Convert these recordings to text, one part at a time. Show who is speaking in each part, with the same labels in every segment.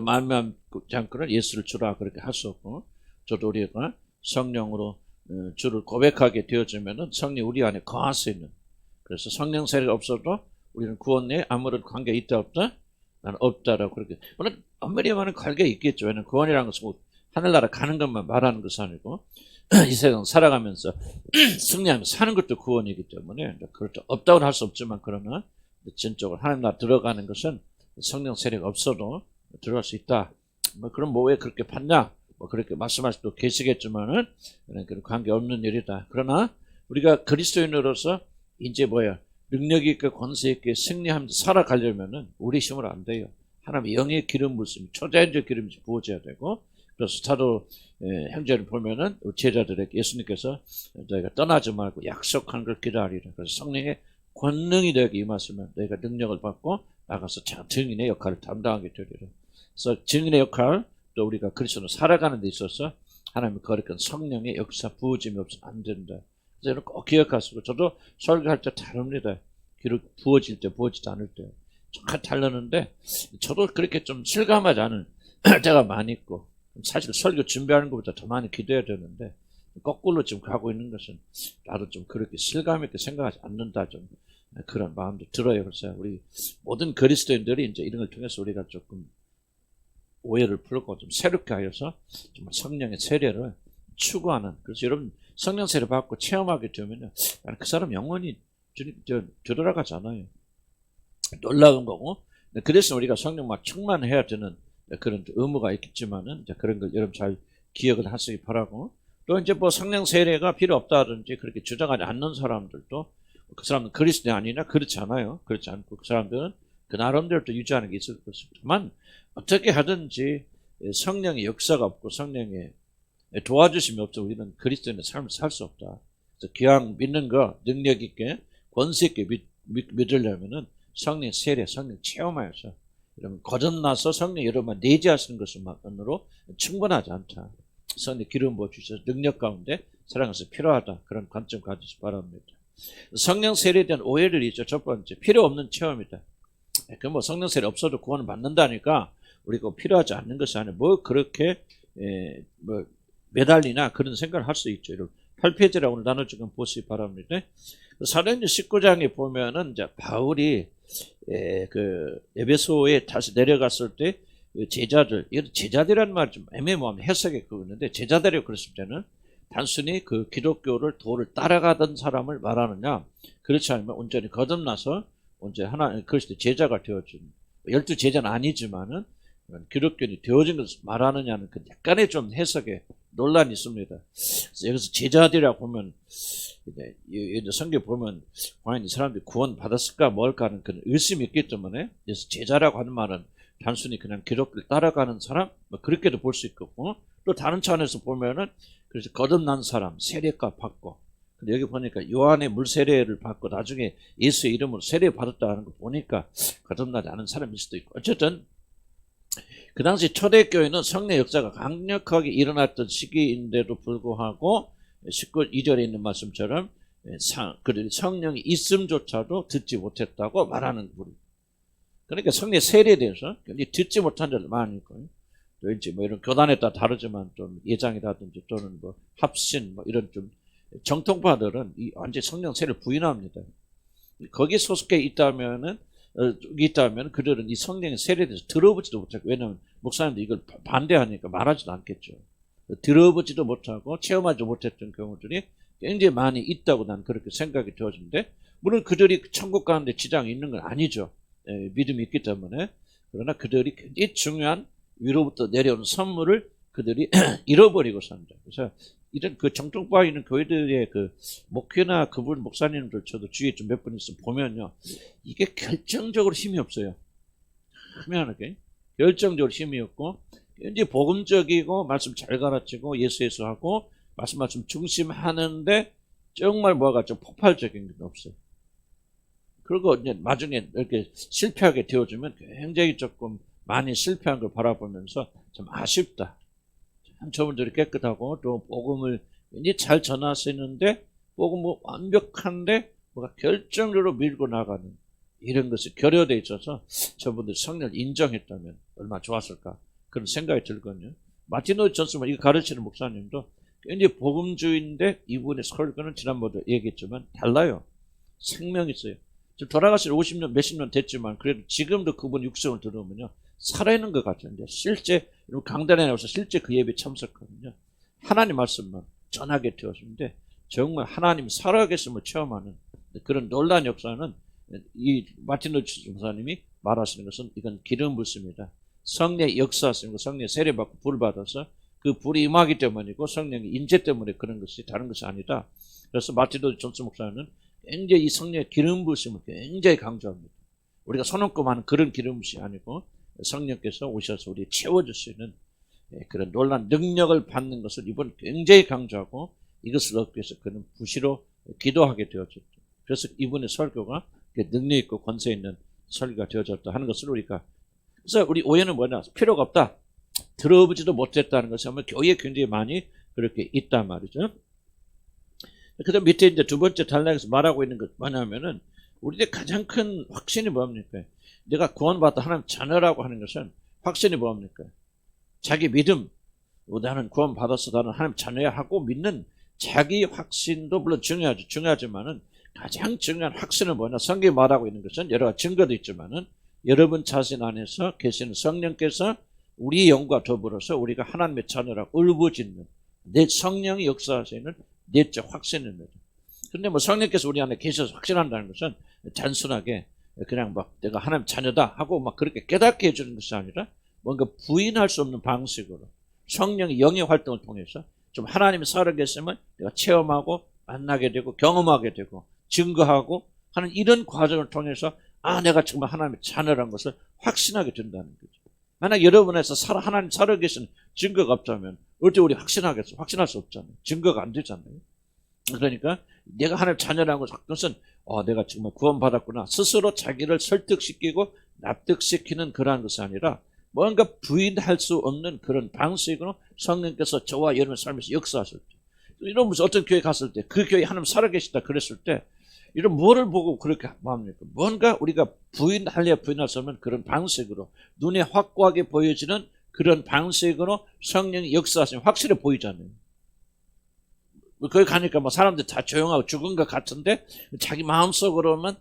Speaker 1: 말미암지 않고는 예수를 주라 그렇게 할 수 없고, 저도 우리가 성령으로 주를 고백하게 되어지면은 성령 우리 안에 거할 수 있는, 그래서 성령 세례가 없어도 우리는 구원에 아무런 관계 있다 없다? 나는 없다라고 그렇게. 물론 엄밀히 말하면 관계 있겠죠. 왜냐면 구원이라는 것은 뭐 하늘나라 가는 것만 말하는 것이 아니고 이 세상 살아가면서 승리하면서 사는 것도 구원이기 때문에 그렇죠. 없다고는 할 수 없지만, 그러나 전적으로 하늘나라 들어가는 것은 성령 세례가 없어도 들어갈 수 있다. 뭐 그럼 뭐 왜 그렇게 봤냐? 뭐 그렇게 말씀할 수도 계시겠지만은 그런 관계 없는 일이다. 그러나 우리가 그리스도인으로서 이제 능력 있게 권세 있게 승리하면서 살아가려면은 우리 힘으로 안 돼요. 하나님의 영의 기름 부으심이, 초자연적 기름이 부어져야 되고, 그래서 사도 행전을 보면은 제자들에게 예수님께서 너희가 떠나지 말고 약속한 걸 기다리라. 그래서 성령의 권능이 너에게 임하시면 너희가 능력을 받고 나가서 증인의 역할을 담당하게 되리라. 그래서 증인의 역할, 또 우리가 그리스도로 살아가는 데 있어서 하나님의 거룩한 성령의 역사 부어짐이 없으면 안 된다. 그래서 여러분 꼭 기억하시고, 저도 설교할 때 다릅니다. 기록 부어질 때 부어지지 않을 때 정말 다르는데, 저도 그렇게 좀 실감하지 않은 때가 많이 있고, 사실 설교 준비하는 것보다 더 많이 기도해야 되는데 거꾸로 지금 가고 있는 것은 나도 좀 그렇게 실감 있게 생각하지 않는다, 좀 그런 마음도 들어요. 그래서 우리 모든 그리스도인들이 이제 이런 걸 통해서 우리가 조금 오해를 풀고 좀 새롭게 하여서 정말 성령의 세례를 추구하는, 그래서 여러분 성령 세례 받고 체험하게 되면요, 나는 그 사람 영원히 되돌아가지 않아요. 놀라운 거고, 그래서 우리가 성령만 충만해야 되는 그런 의무가 있겠지만은 그런 걸 여러분 잘 기억을 하시기 바라고, 또 이제 뭐 성령 세례가 필요 없다든지 그렇게 주장하지 않는 사람들도, 그 사람은 그리스도인이 아니나 그렇지 않아요. 그렇지 않고 그 사람들은 그 나름대로 또 유지하는 게 있을 것이지만, 어떻게 하든지 성령의 역사가 없고 성령의 도와주심이 없어 우리는 그리스도인의 삶을 살 수 없다. 그래서 기왕 믿는 거 능력 있게 권세 있게 믿으려면은 성령 세례, 성령 체험하여서, 여러분 거듭나서 성령 여러분만 내재하시는 것만으로 충분하지 않다. 성령 기름 부어 주셔서 능력 가운데 살아가서 필요하다. 그런 관점 가지시 바랍니다. 성령 세례에 대한 오해를 있죠. 첫 번째, 필요 없는 체험이다. 그 뭐 성령 세례 없어도 구원을 받는다니까 우리가 필요하지 않는 것이 아니라 뭐 그렇게 뭐 매달리나 그런 생각을 할 수 있죠. 8페이지라고 오늘 나눠주면 보시기 바랍니다. 사도행전 19장에 보면은 이제 바울이 그 에베소에 다시 내려갔을 때 제자들, 이거 제자들이라는 말이 좀 애매모호한 해석에 그거는데, 제자들이 그랬을 때는 단순히 그 기독교를 도를 따라가던 사람을 말하느냐, 그렇지 않으면 온전히 거듭나서 온전히 하나님 그리스도 제자가 되어진, 12제자는 아니지만은 기독교인이 되어진 것을 말하느냐는 그 약간의 좀 해석에 논란이 있습니다. 그래서 여기서 제자들이라고 보면 이제 성경 보면 과연 이 사람들이 구원 받았을까 뭘까 하는 그런 의심이 있기 때문에, 그래서 제자라고 하는 말은 단순히 그냥 기독교를 따라가는 사람 뭐 그렇게도 볼 수 있고, 또 다른 차원에서 보면은 그래서 거듭난 사람 세례가 받고, 근데 여기 보니까 요한의 물 세례를 받고 나중에 예수의 이름으로 세례 받았다는 거 보니까 거듭나지 않은 사람일 수도 있고, 어쨌든 그 당시 초대교회는 성령 역사가 강력하게 일어났던 시기인데도 불구하고 19절에 있는 말씀처럼 성령이 있음조차도 듣지 못했다고 말하는 부분. 그러니까 성령 세례에 대해서 듣지 못한 자들 많이 있고요. 또 이제 뭐 이런 교단에 따라 다르지만 좀 예장이라든지 또는 뭐 합신 뭐 이런 좀 정통파들은 완전 성령 세례를 부인합니다. 거기에 소속해 있다면은 그들은 이 성령의 세례에 대해서 들어보지도 못하고, 왜냐하면 목사님도 이걸 반대하니까 말하지도 않겠죠. 들어보지도 못하고 체험하지 못했던 경우들이 굉장히 많이 있다고 난 그렇게 생각이 되어지는데, 물론 그들이 천국 가는데 지장이 있는 건 아니죠. 믿음이 있기 때문에. 그러나 그들이 굉장히 중요한 위로부터 내려오는 선물을 그들이 잃어버리고 산다. 그래서 이런 그 정통파에 있는 교회들의 그 목회나 그분 목사님들 저도 주위에 좀 몇 분 있으면 보면요, 이게 결정적으로 힘이 없어요. 희한하게 결정적으로 힘이 없고, 이제 복음적이고 말씀 잘 가르치고 예수 하고 말씀 중심하는데 정말 뭐가 좀 폭발적인 게 없어요. 그리고 이제 나중에 이렇게 실패하게 되어주면 굉장히 조금 많이 실패한 걸 바라보면서 좀 아쉽다. 참 저분들이 깨끗하고 또 복음을 굉장히 잘 전하시는데 복음은 완벽한데 뭐가 결정적으로 밀고 나가는 이런 것이 결여되어 있어서 저분들 성령을 인정했다면 얼마나 좋았을까. 그런 생각이 들거든요. 마틴 로이드 존슨 이거 가르치는 목사님도 굉장히 복음주의인데 이분의 설교는 지난번에도 얘기했지만 달라요. 생명이 있어요. 지금 돌아가신 50년 몇십 년 됐지만 그래도 지금도 그분 육성을 들으면요 살아있는 것 같은데 실제 강단에 나와서 실제 그 예배 참석하면요 하나님 말씀만 전하게 되었는데 정말 하나님 살아계심을 체험하는 그런 놀라운 역사는 이 마틴 로이드 목사님이 말하시는 것은 이건 기름 붓습니다. 성령의 역사하시는 거, 성령의 세례 받고 불 받아서 그 불이 임하기 때문이고 성령의 인재 때문에 그런 것이 다른 것이 아니다. 그래서 마틴 로이드 존슨 목사는 굉장히 이 성령의 기름 부으심을 굉장히 강조합니다. 우리가 손얹고만 그런 기름 부으심이 아니고 성령께서 오셔서 우리 채워줄 수 있는 그런 놀라운 능력을 받는 것을 이번 굉장히 강조하고 이것을 얻기 위해서 그는 부시로 기도하게 되어졌죠. 그래서 이분의 설교가 능력 있고 권세 있는 설교가 되어졌다 하는 것을 우리가 그래서 우리 오해는 뭐냐 필요가 없다 들어보지도 못했다는 것이 아마 교회에 굉장히 많이 그렇게 있단 말이죠. 그 다음 밑에 이제 두 번째 단락에서 말하고 있는 것 뭐냐면은 우리의 가장 큰 확신이 뭡니까? 내가 구원받다 하나님 자녀라고 하는 것은 확신이 뭡니까? 자기 믿음, 나는 구원받았어, 나는 하나님 자녀야 하고 믿는 자기 확신도 물론 중요하죠. 중요하지만은 가장 중요한 확신은 뭐냐? 성경이 말하고 있는 것은 여러 가지 증거도 있지만은 여러분 자신 안에서 계시는 성령께서 우리 영과 더불어서 우리가 하나님의 자녀라고 울부짖는 내 성령이 역사하시는 내적 확신입니다. 그런데 뭐 성령께서 우리 안에 계셔서 확신한다는 것은 단순하게 그냥 막 내가 하나님 자녀다 하고 막 그렇게 깨닫게 해주는 것이 아니라 뭔가 부인할 수 없는 방식으로 성령의 영의 활동을 통해서 좀 하나님이 살아계심을 내가 체험하고 만나게 되고 경험하게 되고 증거하고 하는 이런 과정을 통해서 내가 정말 하나님의 자녀라는 것을 확신하게 된다는 거죠. 만약 여러분에서 하나님 살아계신 증거가 없다면 어떻게 우리 확신하겠어? 확신할 수 없잖아요. 증거가 안 되잖아요. 그러니까 내가 하나님 자녀라는 것은 내가 정말 구원받았구나. 스스로 자기를 설득시키고 납득시키는 그러한 것이 아니라 뭔가 부인할 수 없는 그런 방식으로 성령께서 저와 여러분의 삶에서 역사하실 때 이런 무슨 어떤 교회 갔을 때 그 교회 하나님 살아계시다 그랬을 때 이런 뭐를 보고 그렇게 마음입니까? 뭔가 우리가 부인할 수 없는 그런 방식으로 눈에 확고하게 보여지는 그런 방식으로 성령이 역사하시면 확실히 보이잖아요. 거기 가니까 뭐 사람들 다 조용하고 죽은 것 같은데 자기 마음속으로만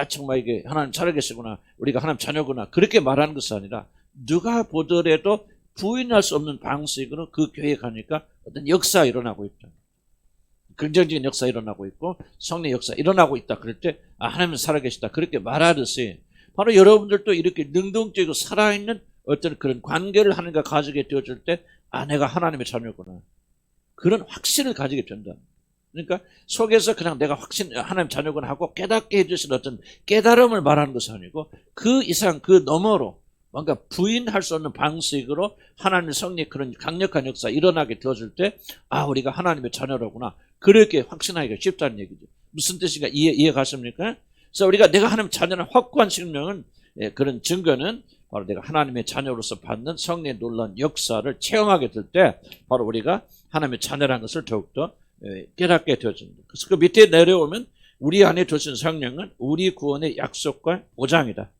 Speaker 1: 정말 이게 하나님 살아계시구나, 우리가 하나님 자녀구나 그렇게 말하는 것이 아니라 누가 보더라도 부인할 수 없는 방식으로 그 교회에 가니까 어떤 역사가 일어나고 있다. 긍정적인 역사 일어나고 있고 성령 역사 일어나고 있다. 그럴 때 하나님은 살아계시다 그렇게 말하듯이 바로 여러분들도 이렇게 능동적이고 살아있는 어떤 그런 관계를 하나님과 가지게 되어질 때 내가 하나님의 자녀구나 그런 확신을 가지게 된다. 그러니까 속에서 그냥 내가 하나님 자녀구나 하고 깨닫게 해주신 어떤 깨달음을 말하는 것이 아니고 그 이상 그 너머로 뭔가 부인할 수 없는 방식으로 하나님의 성령의 그런 강력한 역사 일어나게 되어질 때 우리가 하나님의 자녀라구나 그렇게 확신하기가 쉽다는 얘기죠. 무슨 뜻인가 이해 가십니까? 그래서 우리가 내가 하나님 자녀는 확고한 증명은 그런 증거는 바로 내가 하나님의 자녀로서 받는 성령의 놀라운 역사를 체험하게 될 때 바로 우리가 하나님의 자녀라는 것을 더욱더 깨닫게 되어집니다. 그래서 그 밑에 내려오면 우리 안에 두신 성령은 우리 구원의 약속과 보장이다.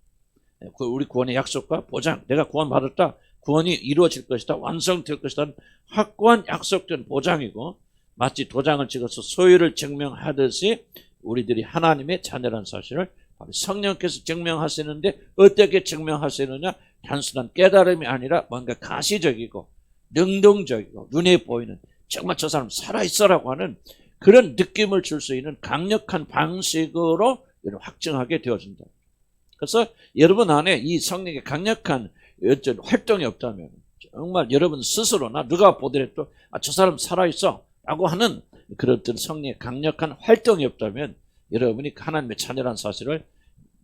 Speaker 1: 우리 구원의 약속과 보장, 내가 구원받았다, 구원이 이루어질 것이다, 완성될 것이다 확고한 약속된 보장이고 마치 도장을 찍어서 소유를 증명하듯이 우리들이 하나님의 자녀라는 사실을 바로 성령께서 증명하시는데 어떻게 증명하시느냐? 단순한 깨달음이 아니라 뭔가 가시적이고 능동적이고 눈에 보이는 정말 저 사람 살아있어라고 하는 그런 느낌을 줄 수 있는 강력한 방식으로 확증하게 되어진다. 그래서 여러분 안에 이 성령의 강력한 어떤 활동이 없다면 정말 여러분 스스로나 누가 보더라도 저 사람 살아있어 라고 하는 그런 어떤 성령의 강력한 활동이 없다면 여러분이 하나님의 자녀라는 사실을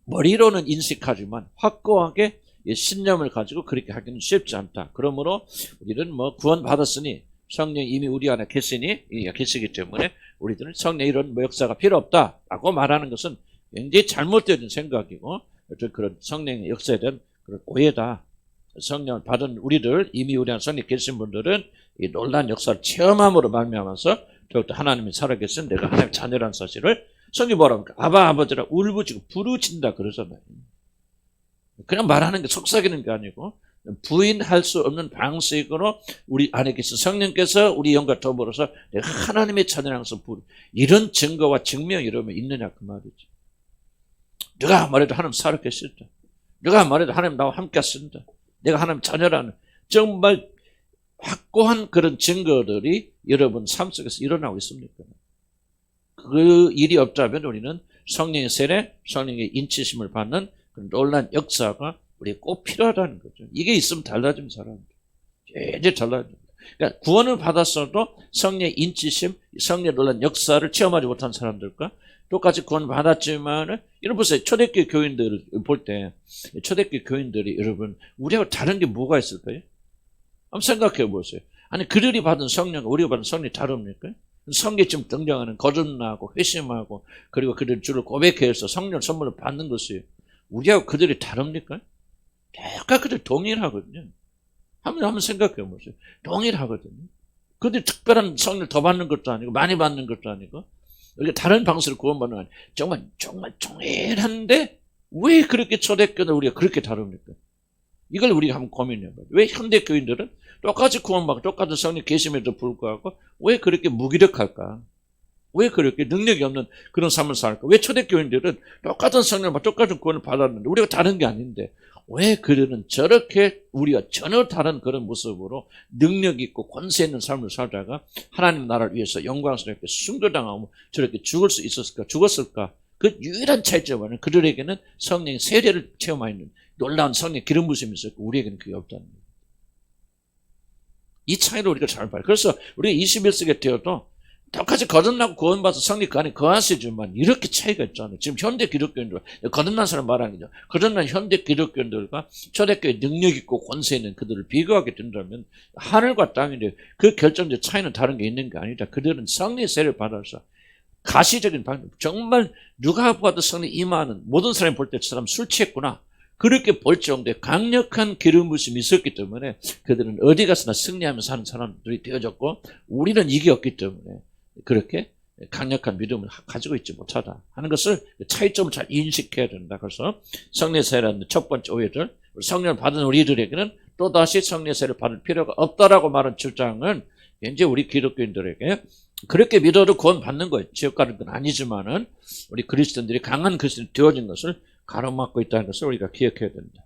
Speaker 1: 머리로는 인식하지만 확고하게 신념을 가지고 그렇게 하기는 쉽지 않다. 그러므로 우리는 구원받았으니 성령이 이미 우리 안에 계시기 때문에 우리들은 성령의 이런 역사가 필요 없다라고 말하는 것은 굉장히 잘못된 생각이고 그런 성령의 역사에 대한 그런 오해다. 성령을 받은 우리들, 이미 우리 안에 성령이 계신 분들은 이 놀라운 역사를 체험함으로 말미암아서 더욱더 하나님이 살아계신 내가 하나님의 자녀라는 사실을 성경이 뭐랍니까? 아바 아버지라 울부짖고 부르짖는다 그러잖아요. 그냥 말하는 게 속삭이는 게 아니고 부인할 수 없는 방식으로 우리 안에 계신 성령께서 우리 영과 더불어서 내가 하나님의 자녀라서 이런 증거와 증명이 이러면 있느냐 그 말이지. 누가 말해도 하나님 살아계시다. 누가 말해도 하나님 나와 함께 하신다. 내가 하나님 자녀라는 정말 확고한 그런 증거들이 여러분 삶 속에서 일어나고 있습니까? 그 일이 없다면 우리는 성령의 세례, 성령의 인치심을 받는 그런 놀라운 역사가 우리에 꼭 필요하다는 거죠. 이게 있으면 달라지는 사람들. 굉장히 달라집니다. 그러니까 구원을 받았어도 성령의 인치심, 성령의 놀라운 역사를 체험하지 못한 사람들과 똑같이 구원 받았지만, 여러분 보세요. 초대교회 교인들을 볼 때, 초대교회 교인들이 여러분, 우리하고 다른 게 뭐가 있을까요? 한번 생각해 보세요. 아니, 그들이 받은 성령, 우리가 받은 성령이 다릅니까? 성경에 지금 등장하는 거듭나고 회심하고 그리고 그들 주를 고백해서 성령 선물을 받는 것이 우리하고 그들이 다릅니까? 똑같이 그들 동일하거든요. 한번 생각해 보세요. 동일하거든요. 그들이 특별한 성령을 더 받는 것도 아니고 많이 받는 것도 아니고 이렇게 다른 방식으로 구원받는 거 아니에요. 정말 동일한데 왜 그렇게 초대교회는 우리가 그렇게 다릅니까? 이걸 우리가 한번 고민해 봐요. 왜 현대 교인들은 똑같이 구원받고 똑같은 성령 계심에도 불구하고 왜 그렇게 무기력할까? 왜 그렇게 능력이 없는 그런 삶을 살까? 왜 초대교인들은 똑같은 성령과 똑같은 구원을 받았는데 우리가 다른 게 아닌데 왜 그들은 저렇게 우리가 전혀 다른 그런 모습으로 능력 있고 권세 있는 삶을 살다가 하나님 나라를 위해서 영광스럽게 순교당하고 저렇게 죽었을까? 그 유일한 차이점은 그들에게는 성령의 세례를 체험하는 놀라운 성령의 기름 부심이 있었고 우리에게는 그게 없다는 거예요. 이 차이를 우리가 잘 봐요. 그래서 우리가 21세기에 되어도 똑같이 거듭나고 구원받아서 성령 그 안에 거하시지만 이렇게 차이가 있잖아요. 지금 현대 기독교인들, 거듭난 사람 말하는 거죠. 거듭난 현대 기독교인들과 초대교회 능력 있고 권세 있는 그들을 비교하게 된다면 하늘과 땅인데 그 결정적 차이는 다른 게 있는 게 아니다. 그들은 성령의 세례를 받아서 가시적인 방법, 정말 누가 봐도 성령 임하는 모든 사람이 볼 때 저 사람 술 취했구나. 그렇게 볼 정도의 강력한 기름 부심이 있었기 때문에 그들은 어디 가서나 승리하면서 사는 사람들이 되어졌고 우리는 이게 없기 때문에 그렇게 강력한 믿음을 가지고 있지 못하다 하는 것을 차이점을 잘 인식해야 된다. 그래서 성령 세례라는 첫 번째 오해들, 성령을 받은 우리들에게는 또다시 성령 세례를 받을 필요가 없다라고 말한 주장은 이제 우리 기독교인들에게 그렇게 믿어도 구원 받는 거예요. 지옥 가는 건 아니지만은 우리 그리스도인들이 강한 그리스도인이 되어진 것을 가로막고 있다는 것을 우리가 기억해야 된다.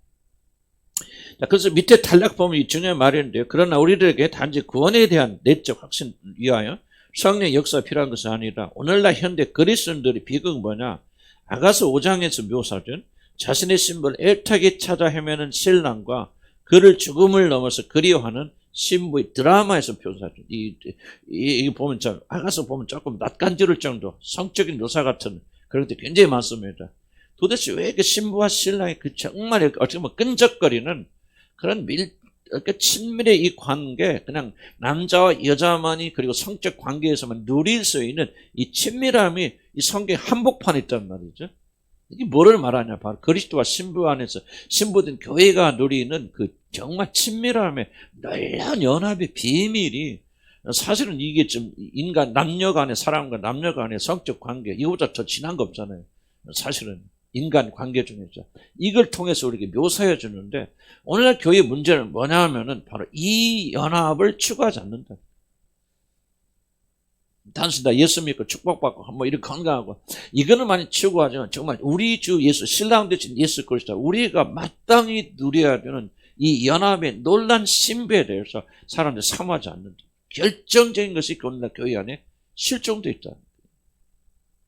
Speaker 1: 자, 그래서 밑에 단락 보면 이 중요한 말인데요. 그러나 우리들에게 단지 구원에 대한 내적 확신 위하여 성령의 역사가 필요한 것은 아니라 오늘날 현대 그리스도인들의 비극은 뭐냐? 아가서 5장에서 묘사된 자신의 신부를 애타게 찾아 헤매는 신랑과 그를 죽음을 넘어서 그리워하는 신부의 드라마에서 묘사된 이 보면 참 아가서 보면 조금 낯간지를 정도 성적인 묘사 같은 그런 게 굉장히 많습니다. 도대체 왜 그 신부와 신랑의 그 정말 어떻게 보면 끈적거리는 그런 이렇게 친밀의 이 관계, 그냥 남자와 여자만이 그리고 성적 관계에서만 누릴 수 있는 이 친밀함이 이 성경에 한복판에 있단 말이죠. 이게 뭐를 말하냐? 바로 그리스도와 신부 안에서 신부된 교회가 누리는 그 정말 친밀함의 놀라운 연합의 비밀이 사실은 이게 좀 인간 남녀 간의 사람과 남녀 간의 성적 관계 이거보다 더 진한 거 없잖아요. 사실은 인간 관계 중에서 이걸 통해서 우리에게 묘사해 주는데 오늘날 교회의 문제는 뭐냐 하면은 바로 이 연합을 추구하지 않는다. 단순히 다 예수 믿고 축복받고 뭐 이렇게 건강하고 이거는 많이 추구하지만 정말 우리 주 예수 신랑 되신 예수 그리스도 우리가 마땅히 누려야 되는 이 연합의 놀란 신비에 대해서 사람들이 사모하지 않는다. 결정적인 것이 오늘날 교회 안에 실종되어 있다.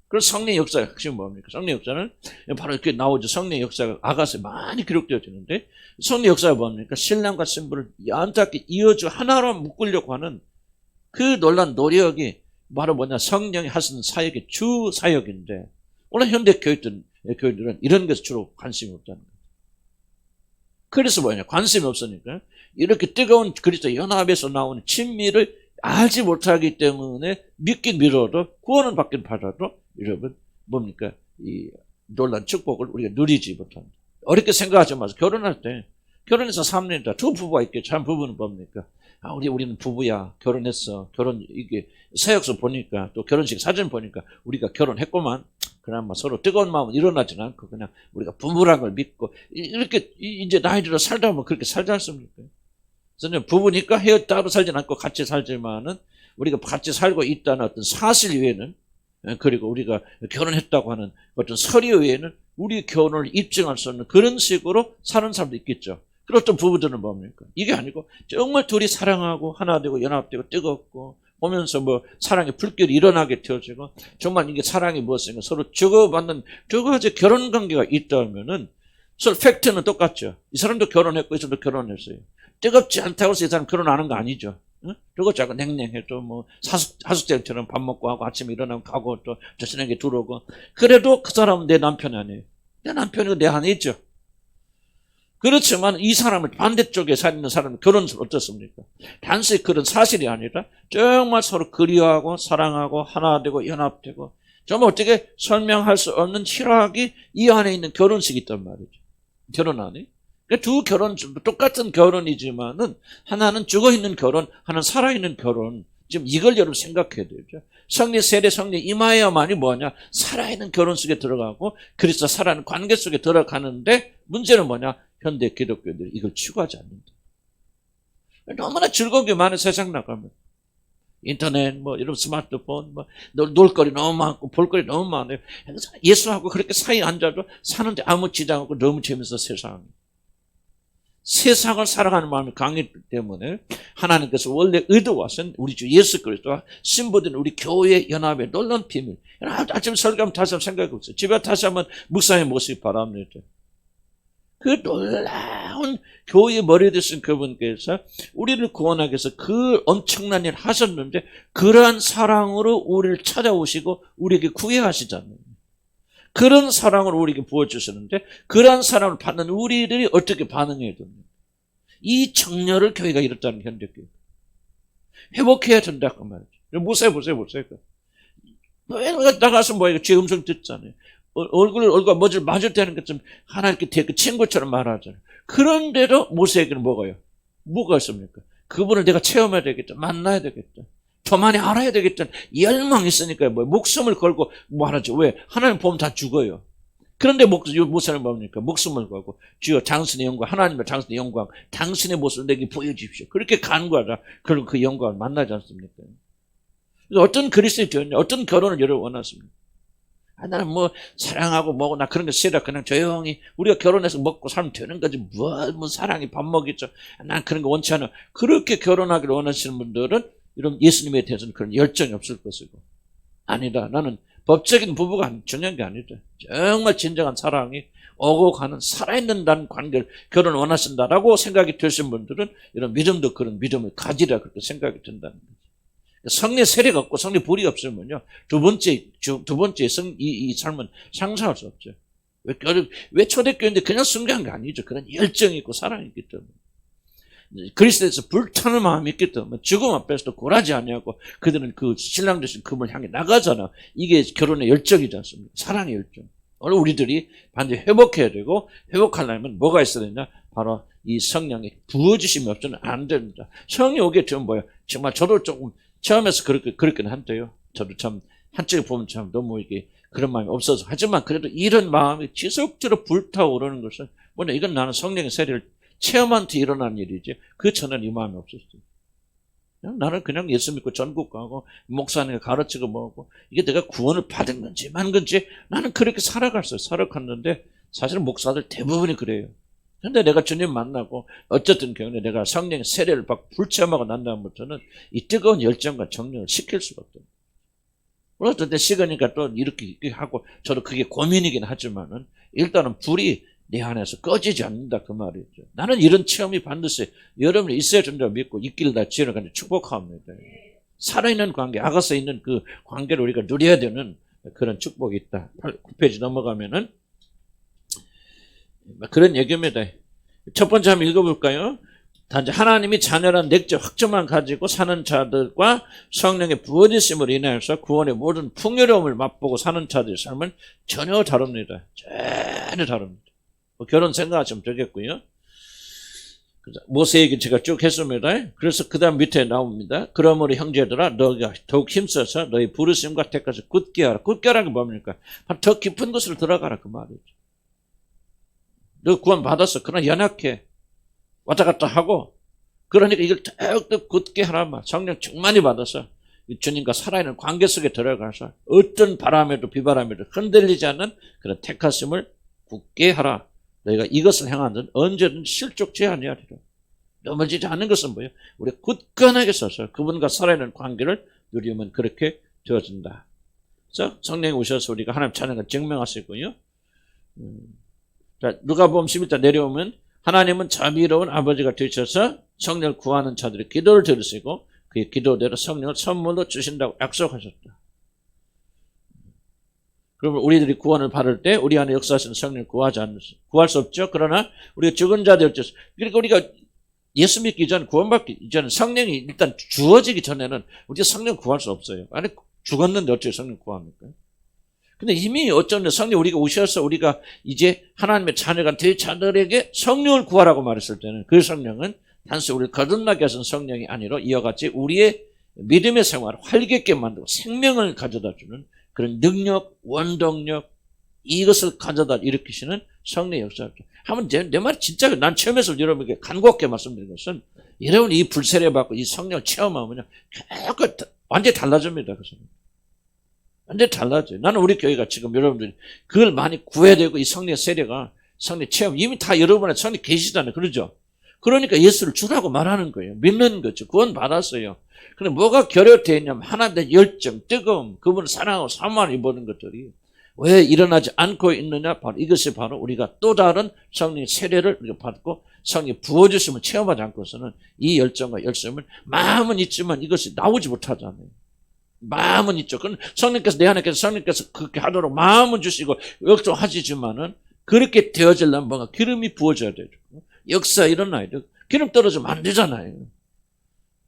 Speaker 1: 그래서 성령 역사의 핵심은 뭡니까? 성령 역사는 바로 이렇게 나오죠. 성령 역사가 아가서에 많이 기록되어지는데 성령 역사가 뭡니까? 신랑과 신부를 연합하게 이어주 하나로 묶으려고 하는 그 놀란 노력이 바로 뭐냐? 성령이 하시는 사역의 주 사역인데 오늘 현대 교회들은 이런 것에 주로 관심이 없다는 거예요. 그래서 뭐냐? 관심이 없으니까 이렇게 뜨거운 그리스도 연합에서 나오는 친밀을 알지 못하기 때문에 믿긴 믿어도 구원은 받긴 받아도 여러분 뭡니까? 이 놀란 축복을 우리가 누리지 못합니다. 어렵게 생각하지 마세요. 결혼할 때 결혼해서 3년이다. 두 부부가 있겠죠. 한 부부는 뭡니까? 우리는 부부야. 결혼했어. 이게 서역서 보니까 또 결혼식 사진 보니까 우리가 결혼했구만. 그나마 서로 뜨거운 마음은 일어나지는 않고 그냥 우리가 부부란 걸 믿고 이렇게 이제 나이 들어 살다 보면 그렇게 살지 않습니까? 그래서 부부니까 따로 살지 않고 같이 살지만은 우리가 같이 살고 있다는 어떤 사실 외에는, 그리고 우리가 결혼했다고 하는 어떤 서류 외에는 우리 결혼을 입증할 수 없는 그런 식으로 사는 사람도 있겠죠. 그리고 어떤 부부들은 뭡니까? 이게 아니고 정말 둘이 사랑하고 하나 되고 연합되고 뜨겁고 보면서 뭐 사랑의 불길이 일어나게 되어지고 정말 이게 사랑이 무엇인가 서로 주고받는 두 가지 결혼 관계가 있다면은 서로 팩트는 똑같죠. 이 사람도 결혼했고 이 사람도 결혼했어요. 뜨겁지 않다고 해서 이 사람 결혼하는 거 아니죠. 뜨겁지 않고 냉랭해도 뭐 하숙제처럼 밥 먹고 하고 아침에 일어나면 가고 또 저녁에 들어오고 그래도 그 사람은 내 남편이 아니에요. 내 남편이고 내 안에 있죠. 그렇지만 이 사람을 반대쪽에 사는 사람은 결혼은 어떻습니까? 단순히 그런 사실이 아니라 정말 서로 그리워하고 사랑하고 하나 되고 연합되고 정말 어떻게 설명할 수 없는 희락이 이 안에 있는 결혼식이 있단 말이죠. 결혼 안에. 그러니까 두 결혼, 똑같은 결혼이지만은 하나는 죽어있는 결혼, 하나는 살아있는 결혼. 지금 이걸 여러분 생각해야 되죠. 성리 세례 성리 임하여야만이 뭐냐? 살아있는 결혼 속에 들어가고 그리스도 살아있는 관계 속에 들어가는데 문제는 뭐냐? 현대 기독교들이 이걸 추구하지 않는다. 너무나 즐거운 게 많은 세상 나가면 인터넷 뭐 이런 스마트폰 뭐 놀거리 너무 많고 볼거리 너무 많아요. 예수하고 그렇게 사이에 앉아도 사는데 아무 지장 없고 너무 재밌어 세상이. 세상을 살아가는 마음이 강했기 때문에 하나님께서 원래 의도와서는 우리 주 예수 그리스도와 신부된 우리 교회 연합의 놀라운 비밀. 아침 설교하면 다시 한번 생각해 보세요. 집에 다시 한번 묵상의 모습이 바랍니다. 그 놀라운 교회의 머리 되신 그분께서 우리를 구원하기 위해서 그 엄청난 일 하셨는데 그러한 사랑으로 우리를 찾아오시고 우리에게 구애하시잖아요. 그런 사랑을 우리에게 부어주시는데 그러한 사랑을 받는 우리들이 어떻게 반응해야 됩니까? 이 정렬을 교회가 이뤘다는 현대교회. 회복해야 된다 그 말이죠. 보세요. 나가서 뭐예요? 제 음성 듣잖아요. 얼굴과 머리를 맞을 때는 좀 하나 이렇게 그 친구처럼 말하잖아요. 그런데도 모세에게는 뭐가 있습니까? 그분을 내가 체험해야 되겠다. 만나야 되겠다. 더 많이 알아야 되겠다. 열망이 있으니까 목숨을 걸고 말하죠. 왜? 하나님 보면 다 죽어요. 그런데 모세는 뭡니까? 목숨을 걸고 주여 당신의 영광, 하나님의 당신의 영광, 당신의 모습을 내게 보여주십시오. 그렇게 간구하다. 그리고 그 영광을 만나지 않습니까? 어떤 그리스도인이 어떤 결혼을 여러분 원하십니까? 나는 뭐 사랑하고 뭐고 나 그런 거 싫어. 그냥 조용히 우리가 결혼해서 먹고 살면 되는 거지. 뭐 사랑이 밥 먹이죠. 난 그런 거 원치 않아. 그렇게 결혼하기를 원하시는 분들은 이런 예수님에 대해서는 그런 열정이 없을 것이고 아니다. 나는 법적인 부부가 중요한 게 아니다. 정말 진정한 사랑이 오고 가는 살아있는다는 관계를 결혼 원하신다라고 생각이 드신 분들은 이런 믿음도 그런 믿음을 가지라 그렇게 생각이 든다는 거죠. 성례 세례가 없고 성례 불이 없으면요. 두 번째 이 삶은 상상할 수 없죠. 왜 초대교회인데 그냥 순교한 게 아니죠. 그런 열정이 있고 사랑이 있기 때문에. 그리스도에서 불타는 마음이 있기 때문에 죽음 앞에서도 굴하지 아니하고 그들은 그 신랑 되신 그분을 향해 나가잖아. 이게 결혼의 열정이지 않습니까? 사랑의 열정. 오늘 우리들이 반드시 회복해야 되고 회복하려면 뭐가 있어야 되냐? 바로 이 성령의 부어주심이 없으면 안 됩니다. 성령이 오게 되면 뭐예요? 정말 저도 조금 처음에서 그렇긴 한데요. 저도 참 한쪽에 보면 참 너무 이게 그런 마음이 없어서 하지만 그래도 이런 마음이 지속적으로 불타오르는 것은 뭐냐? 이건 나는 성령의 세례를 체험한 뒤 일어난 일이지 그 전에는 이 마음이 없었어요. 나는 그냥 예수 믿고 전국 가고 목사님이 가르치고 뭐고 이게 내가 구원을 받은 건지 만 건지 나는 그렇게 살아갔는데 사실 목사들 대부분이 그래요. 근데 내가 주님 만나고 어쨌든 경우에 내가 성령의 세례를 받고 불체험하고 난 다음부터는 이 뜨거운 열정과 정령을 시킬 수가 없다. 물론 어떤 때 식으니까 또 이렇게 하고 저도 그게 고민이긴 하지만은 일단은 불이 내 안에서 꺼지지 않는다 그 말이죠. 나는 이런 체험이 반드시 여러분이 있어야 된다고 믿고 있기를 다 지어나가는 축복합니다. 살아있는 관계, 아가서 있는 그 관계를 우리가 누려야 되는 그런 축복이 있다. 9페이지 넘어가면은 그런 얘기입니다. 첫 번째 한번 읽어볼까요? 단지 하나님이 자녀란 내적 확증만 가지고 사는 자들과 성령의 부어지심으로 인해서 구원의 모든 풍요로움을 맛보고 사는 자들의 삶은 전혀 다릅니다. 전혀 다릅니다. 결혼 생각하시면 되겠고요. 모세 얘기 제가 쭉 했습니다. 그래서 그 다음 밑에 나옵니다. 그러므로 형제들아 너희가 더욱 힘써서 너희 부르심과 택까지 굳게 하라. 굳게 하라는 게 뭡니까? 더 깊은 곳으로 들어가라 그 말이죠. 너 구원 받았어. 그러나 연약해. 왔다 갔다 하고 그러니까 이걸 더욱더 굳게 하라마. 성령 충만히 받아서 주님과 살아있는 관계 속에 들어가서 어떤 바람에도 비바람에도 흔들리지 않는 그런 택하심을 굳게 하라. 너희가 이것을 행하는 언제든지 실족지 아니하리라. 넘어지지 않는 것은 뭐예요? 우리가 굳건하게 서서 그분과 살아있는 관계를 누리면 그렇게 되어진다. 그래서 성령이 오셔서 우리가 하나님 찬양을 증명하시고요. 자, 누가복음 11장 내려오면 하나님은 자비로운 아버지가 되셔서 성령을 구하는 자들의 기도를 들으시고 그의 기도대로 성령을 선물로 주신다고 약속하셨다. 그러면 우리들이 구원을 받을 때 우리 안에 역사하시는 성령을 구할 수 없죠. 그러나 우리가 죽은 자들 어째서 그러니까 우리가 예수 믿기 전 구원받기 이전에 성령이 일단 주어지기 전에는 우리가 성령 구할 수 없어요. 아니 죽었는데 어떻게 성령 구합니까? 근데 이미 어쩌면 성령 우리가 오셔서 우리가 이제 하나님의 자녀가 될 자들에게 성령을 구하라고 말했을 때는 그 성령은 단순히 우리를 거듭나게 하신 성령이 아니라 이와 같이 우리의 믿음의 생활을 활기있게 만들고 생명을 가져다 주는 그런 능력, 원동력 이것을 가져다 일으키시는 성령의 역사죠. 한번 내 말이 진짜 난 처음에서 여러분에게 간곡하게 말씀드린 것은 여러분 이 불세례 받고 이 성령을 체험하면 완전히 달라집니다. 그 성령. 완전히 달라져요. 나는 우리 교회가 지금 여러분들이 그걸 많이 구해야 되고 이 성령의 세례가 성령 체험 이미 다 여러분의 성령 계시잖아요. 그러죠? 그러니까 예수를 주라고 말하는 거예요. 믿는 거죠. 구원 받았어요. 근데 뭐가 결여되어 있냐면 하나님의 열정, 뜨거움, 그분을 사랑하고 사모하는 이보는 것들이 왜 일어나지 않고 있느냐? 바로 이것이 바로 우리가 또 다른 성령의 세례를 우리가 받고 성령이 부어주심을 체험하지 않고서는 이 열정과 열심을 마음은 있지만 이것이 나오지 못하잖아요. 마음은 있죠. 그건 성령께서 내 안에 계셔서 성령께서 그렇게 하도록 마음은 주시고 역정하시지만은 그렇게 되어지려면 뭔가 기름이 부어져야 되죠. 역사 일어나야 돼요. 기름 떨어지면 안 되잖아요.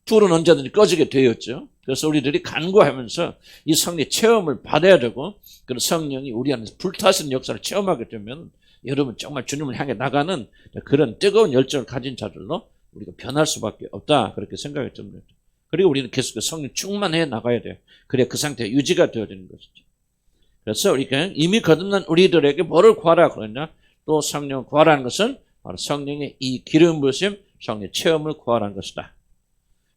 Speaker 1: 불은 언제든지 꺼지게 되었죠. 그래서 우리들이 간구하면서 이 성령 체험을 받아야 되고 그런 성령이 우리 안에서 불타시는 역사를 체험하게 되면 여러분 정말 주님을 향해 나가는 그런 뜨거운 열정을 가진 자들로 우리가 변할 수밖에 없다. 그렇게 생각이 듭니다. 그리고 우리는 계속 성령 충만해 나가야 돼요. 그래야 그 상태가 유지가 되어지는 것이죠. 그래서 우리가 이미 거듭난 우리들에게 뭐를 구하라 그러냐? 또 성령을 구하라는 것은 바로 성령의 이 기름 부으심, 성령 체험을 구하라는 것이다.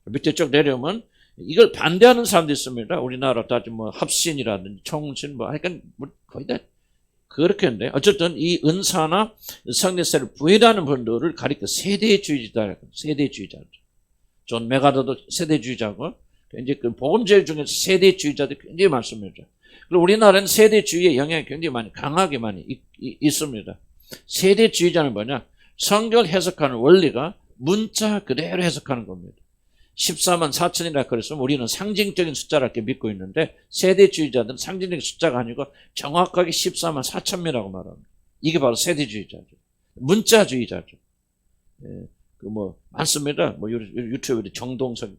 Speaker 1: 밑에 쭉 내려오면 이걸 반대하는 사람도 있습니다. 우리나라 따지면 뭐 합신이라든지 총신 하여간 거의 다 그렇게 했는데 어쨌든 이 은사나 성령세를 부인하는 분들을 가리켜 세대주의자, 세대주의자죠. 존 메가더도 세대주의자고 이제 그 복음제일 중에서 세대주의자들이 굉장히 많습니다. 그리고 우리나라는 세대주의의 영향이 굉장히 많이 강하게 많이 있습니다. 세대주의자는 뭐냐? 성경을 해석하는 원리가 문자 그대로 해석하는 겁니다. 14만 4천이라 그랬으면 우리는 상징적인 숫자를 이렇게 믿고 있는데 세대주의자들은 상징적인 숫자가 아니고 정확하게 14만 4천이라고 말합니다. 이게 바로 세대주의자죠. 문자주의자죠. 예, 그 뭐 많습니다. 뭐 유튜브에 정동석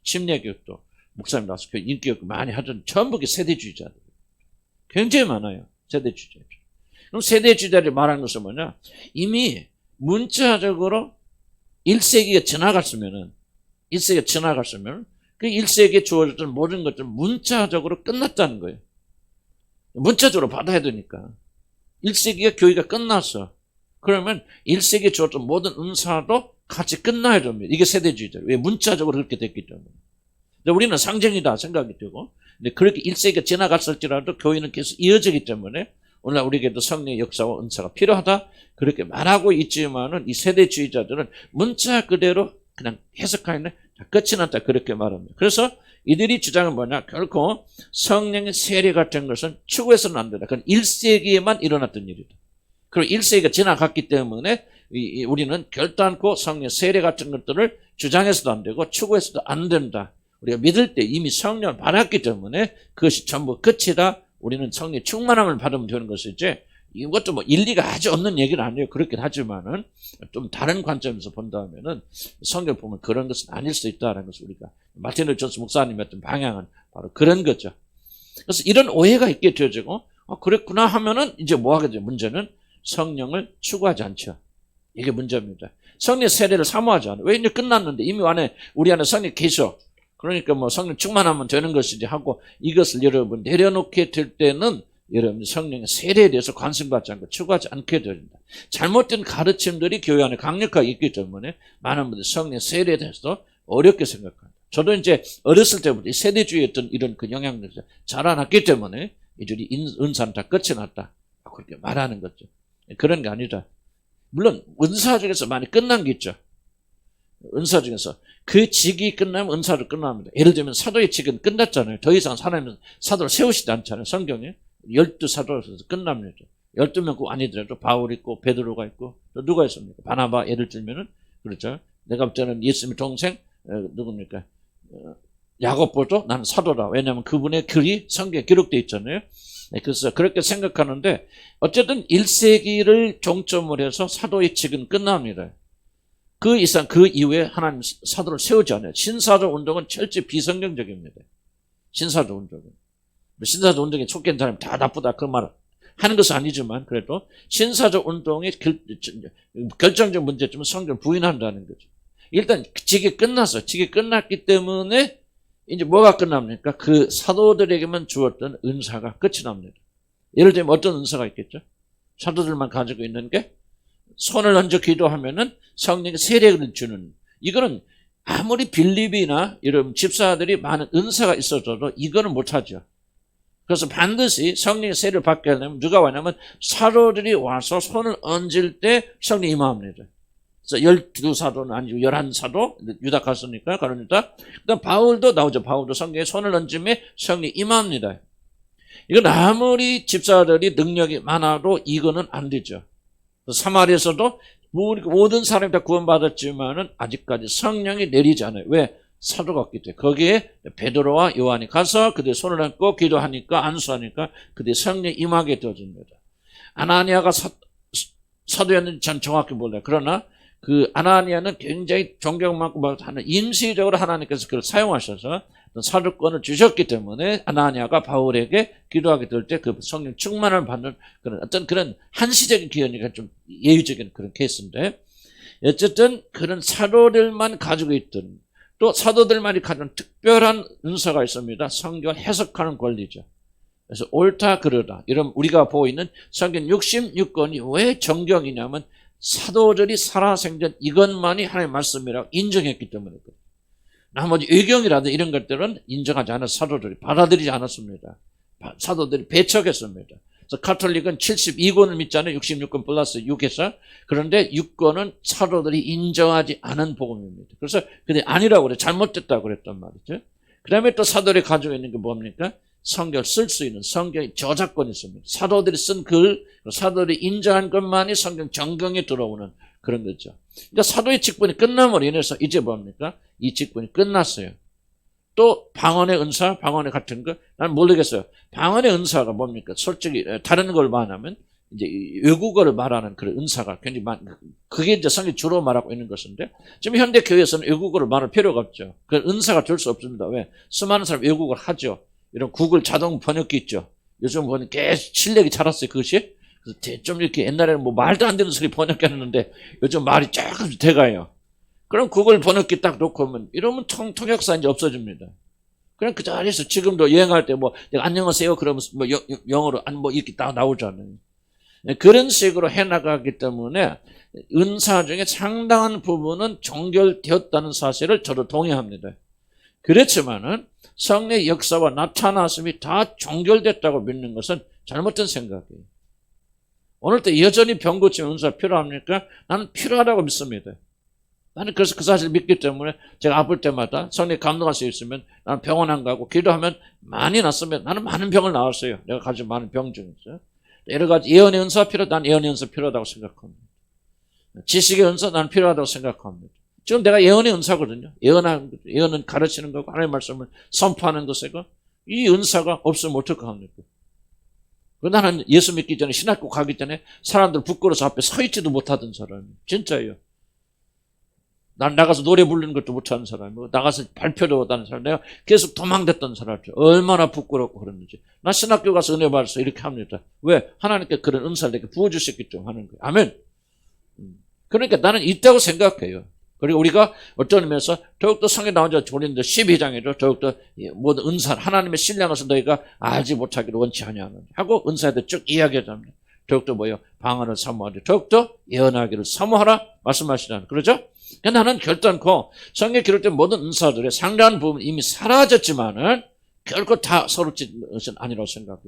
Speaker 1: 심리교육도 목사님 나와서 인기교육 많이 하던 전부 세대주의자들 굉장히 많아요. 세대주의자. 그럼 세대주의자를 말하는 것은 뭐냐? 이미 문자적으로 1세기가 지나갔으면 그 1세기에 주어졌던 모든 것들 문자적으로 끝났다는 거예요. 문자적으로 받아야 되니까. 1세기가 교회가 끝났어. 그러면 1세기에 주어졌던 모든 은사도 같이 끝나야 됩니다. 이게 세대주의자. 왜? 문자적으로 그렇게 됐기 때문에. 근데 우리는 상징이다 생각이 되고, 근데 그렇게 1세기가 지나갔을지라도 교회는 계속 이어지기 때문에 오늘 우리에게도 성령의 역사와 은사가 필요하다 그렇게 말하고 있지만은 이 세대주의자들은 문자 그대로 그냥 해석하는데 끝이 났다 그렇게 말합니다. 그래서 이들이 주장은 뭐냐? 결코 성령의 세례 같은 것은 추구해서는 안 된다. 그건 1세기에만 일어났던 일이다. 그리고 1세기가 지나갔기 때문에 우리는 결단코 성령 세례 같은 것들을 주장해서도 안 되고 추구해서도 안 된다. 우리가 믿을 때 이미 성령을 받았기 때문에 그것이 전부 끝이다. 우리는 성령 충만함을 받으면 되는 것이지 이것도 뭐 일리가 아주 없는 얘기는 아니에요. 그렇긴 하지만은 좀 다른 관점에서 본다면은 성경 보면 그런 것은 아닐 수 있다는 것을 우리가 마틴 루터 존스 목사님의 어떤 방향은 바로 그런 거죠. 그래서 이런 오해가 있게 되어지고 그랬구나 하면은 이제 뭐 하게 돼요? 문제는 성령을 추구하지 않죠. 이게 문제입니다. 성령 세례를 사모하지 않아요. 왜 이제 끝났는데 이미 우리 안에 성령 계셔. 그러니까 뭐 성령 충만하면 되는 것이지 하고 이것을 여러분 내려놓게 될 때는 여러분 성령의 세례에 대해서 관심 갖지 않고 추구하지 않게 됩니다. 잘못된 가르침들이 교회 안에 강력하게 있기 때문에 많은 분들이 성령 세례에 대해서 어렵게 생각합니다. 저도 이제 어렸을 때부터 세대주의에 어떤 이런 그 영향을 자라났기 때문에 이들이 은사는 다 끝이 났다. 그렇게 말하는 거죠. 그런 게 아니라 물론 은사 중에서 많이 끝난 게 있죠. 은사 중에서 그 직이 끝나면 은사도 끝납니다. 예를 들면 사도의 직은 끝났잖아요. 더 이상 하나님은 사도를 세우시지 않잖아요. 성경에 12사도에서 끝납니다. 12명 꼭 아니더라도 바울 있고 베드로가 있고 또 누가 있습니까? 바나바 예를 들면은 그렇죠. 내가 볼 때는 예수님의 동생 누굽니까? 야고보도 나는 사도다. 왜냐하면 그분의 글이 성경에 기록되어 있잖아요. 그래서 그렇게 생각하는데 어쨌든 1세기를 종점으로 해서 사도의 직은 끝납니다. 그 이상 그 이후에 하나님 사도를 세우지 않아요. 신사도 운동은 철저히 비성경적입니다. 신사도 운동은. 신사도 운동에 속한 사람이 다 나쁘다 그 말 하는 것은 아니지만 그래도 신사적 운동의 결정적 문제점은 성경을 부인한다는 거죠. 일단 직이 끝났어. 직이 끝났기 때문에 이제 뭐가 끝납니까? 그 사도들에게만 주었던 은사가 끝이 납니다. 예를 들면 어떤 은사가 있겠죠? 사도들만 가지고 있는 게 손을 얹어 기도하면은 성령의 세례를 주는, 이거는 아무리 빌립이나 이런 집사들이 많은 은사가 있어도 이거는 못하죠. 그래서 반드시 성령의 세례를 받게 하려면 누가 와냐면 사도들이 와서 손을 얹을 때 성령이 임합니다. 그래서 12사도는 아니고 11사도 유다 갔으니까 그러니까 그다음 바울도 나오죠. 바울도 성경에 손을 얹음에 성령이 임합니다. 이건 아무리 집사들이 능력이 많아도 이거는 안 되죠. 사마리아에서도 모든 사람이 다 구원받았지만은 아직까지 성령이 내리지 않아요. 왜? 사도가 없기 때문에. 거기에 베드로와 요한이 가서 그들 손을 얹고 기도하니까 안수하니까 그들 성령이 임하게 되어집니다. 아나니아가 사도였는지 전 정확히 몰라요. 그러나 그 아나니아는 굉장히 존경 많고 하는 임시적으로 하나님께서 그를 사용하셔서 사도권을 주셨기 때문에 아나니아가 바울에게 기도하게 될 때 그 성령 충만을 받는 그런 어떤 그런 한시적인 기회니까 좀 예외적인 그런 케이스인데, 어쨌든 그런 사도들만 가지고 있던, 또 사도들만이 가진 특별한 은사가 있습니다. 성경을 해석하는 권리죠. 그래서 옳다 그르다 이런 우리가 보고 있는 성경 66권이 왜 정경이냐면 사도들이 살아생전 이것만이 하나님의 말씀이라고 인정했기 때문에 그래요. 나머지 의경이라든 이런 것들은 인정하지 않아서 사도들이 받아들이지 않았습니다. 사도들이 배척했습니다. 그래서 카톨릭은 72권을 믿잖아요. 66권 플러스 6에서. 그런데 6권은 사도들이 인정하지 않은 복음입니다. 그래서 그게 아니라고 그래. 잘못됐다고 그랬단 말이죠. 그 다음에 또 사도들이 가지고 있는 게 뭡니까? 성경을 쓸 수 있는 성경의 저작권이 있습니다. 사도들이 쓴 글, 사도들이 인정한 것만이 성경 정경에 들어오는 그런 거죠. 그러니까 사도의 직분이 끝남으로 인해서 이제 뭡니까? 이 직분이 끝났어요. 또 방언의 은사, 방언의 같은 거, 난 모르겠어요. 방언의 은사가 뭡니까? 솔직히 다른 걸 말하면 이제 외국어를 말하는 그런 은사가 굉장히 그게 이제 성경이 주로 말하고 있는 것인데, 지금 현대 교회에서는 외국어를 말할 필요가 없죠. 그 은사가 될 수 없습니다. 왜? 수많은 사람이 외국어를 하죠. 이런 구글 자동 번역기 있죠. 요즘 보니 계속 실력이 자랐어요. 그것이. 그래서 좀 이렇게 옛날에는 뭐 말도 안 되는 소리 번역했는데 요즘 말이 조금 돼가요. 그럼 구글 번역기 딱 놓고 오면 이러면 통역사 이제 없어집니다. 그냥 그 자리에서 지금도 여행할 때 뭐 안녕하세요 그러면서 뭐 영어로 뭐 이렇게 딱 나오잖아요. 그런 식으로 해나가기 때문에 은사 중에 상당한 부분은 종결되었다는 사실을 저도 동의합니다. 그렇지만은 성령의 역사와 나타나심이 다 종결됐다고 믿는 것은 잘못된 생각이에요. 오늘 때 여전히 병 고치는 은사 필요합니까? 나는 필요하다고 믿습니다. 나는 그래서 그 사실을 믿기 때문에 제가 아플 때마다 성령이 감동할 수 있으면 나는 병원 안 가고 기도하면 많이 낫으면 나는 많은 병을 나았어요. 내가 가지고 많은 병 중에서. 여러 가지 예언의 은사 난 예언의 은사 필요하다고 생각합니다. 지식의 은사 나는 필요하다고 생각합니다. 지금 내가 예언의 은사거든요. 예언은 가르치는 거고 하나님의 말씀을 선포하는 것이고, 이 은사가 없으면 어떡합니까? 나는 예수 믿기 전에 신학교 가기 전에 사람들 부끄러워서 앞에 서 있지도 못하던 사람이에요. 진짜예요. 난 나가서 노래 부르는 것도 못하는 사람이고 나가서 발표도 못하는 사람, 내가 계속 도망댔던 사람이죠. 얼마나 부끄럽고 그랬는지. 나 신학교 가서 은혜 받아서 이렇게 합니다. 왜? 하나님께 그런 은사를 내게 부어주셨기 때문에 하는 거예요. 아멘. 그러니까 나는 있다고 생각해요. 그리고 우리가 어떤 의미에서 더욱더 성경에 나온 자 고린도 12장에도 더욱더 모든 은사, 하나님의 신령한 것을 너희가 알지 못하기를 원치 아니하는 하고 은사에 대해 쭉 이야기합니다. 더욱더 뭐예요? 방언을 사모하되 더욱더 예언하기를 사모하라 말씀하시잖아요. 그러죠? 그러니까 나는 결단코 성경에 기록된 모든 은사들의 상당한 부분은 이미 사라졌지만은 결코 다 서럽지 것은 아니라고 생각해요.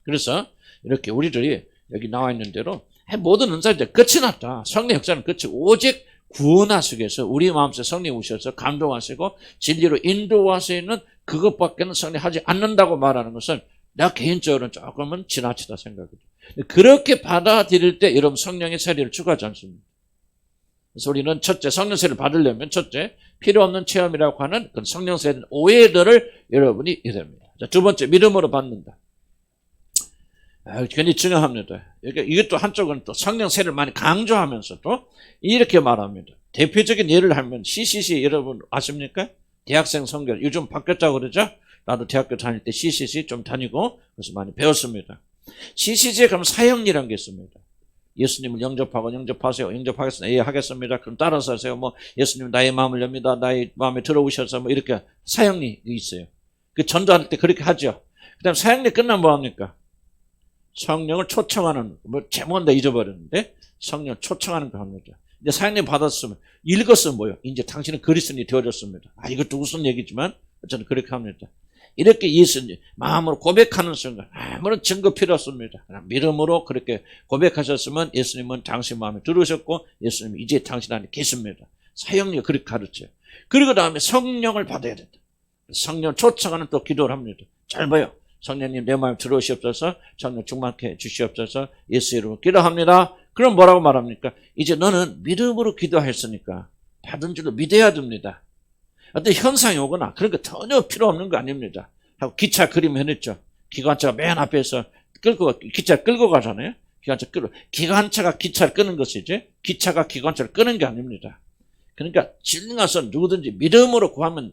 Speaker 1: 그래서 이렇게 우리들이 여기 나와 있는 대로 모든 은사들 끝이 났다. 성령 역사는 끝이 오직 구원하시기 위해서 우리 마음속에 성령 오셔서 감동하시고 진리로 인도하시는 그것밖에는 성령 하지 않는다고 말하는 것은 나 개인적으로는 조금은 지나치다 생각해요. 그렇게 받아들일 때 여러분 성령의 세례를 추구하지 않습니다. 그래서 우리는 첫째 성령 세례를 받으려면 첫째 필요 없는 체험이라고 하는 그 성령 세례 오해들을 여러분이 이릅니다. 자, 두 번째 믿음으로 받는다. 굉장히 중요합니다. 이것도 한쪽은 또 성령 세례를 많이 강조하면서도 이렇게 말합니다. 대표적인 예를 하면 CCC 여러분 아십니까? 대학생 선교 요즘 바뀌었다고 그러죠? 나도 대학교 다닐 때 CCC 좀 다니고 그래서 많이 배웠습니다. CCC에 그럼 사형리라는 게 있습니다. 예수님을 영접하세요. 영접하겠습니다. 예, 하겠습니다. 그럼 따라서 하세요. 뭐 예수님 나의 마음을 엽니다. 나의 마음에 들어오셔서 뭐 이렇게 사형리 있어요. 그 전도할 때 그렇게 하죠. 그다음 사형리 끝나면 뭐 합니까? 성령을 초청하는, 뭐 제목은 다 잊어버렸는데 성령을 초청하는 거 합니다. 이제 사형리 받았으면 읽었으면 뭐요? 이제 당신은 그리스도인이 되어졌습니다. 이것도 우스운 얘기지만 저는 그렇게 합니다. 이렇게 예수님 마음으로 고백하는 순간 아무런 증거 필요 없습니다. 믿음으로 그렇게 고백하셨으면 예수님은 당신 마음에 들으셨고 예수님이 이제 당신 안에 계십니다. 사형리가 그렇게 가르쳐요. 그리고 다음에 성령을 받아야 된다. 성령 초청하는 또 기도를 합니다. 잘 봐요. 성령님 내 마음에 들어오시옵소서. 성령 충만케 주시옵소서. 예수 이름으로 기도합니다. 그럼 뭐라고 말합니까? 이제 너는 믿음으로 기도했으니까 받은 줄로 믿어야 됩니다. 어떤 현상이 오거나 그런 거 전혀 필요 없는 거 아닙니다. 하고 기차 그림 해냈죠. 기관차가 맨 앞에서 기차 끌고 가잖아요. 기관차가 기차를 끄는 것이지 기차가 기관차를 끄는 게 아닙니다. 그러니까 진가서 누구든지 믿음으로 구하면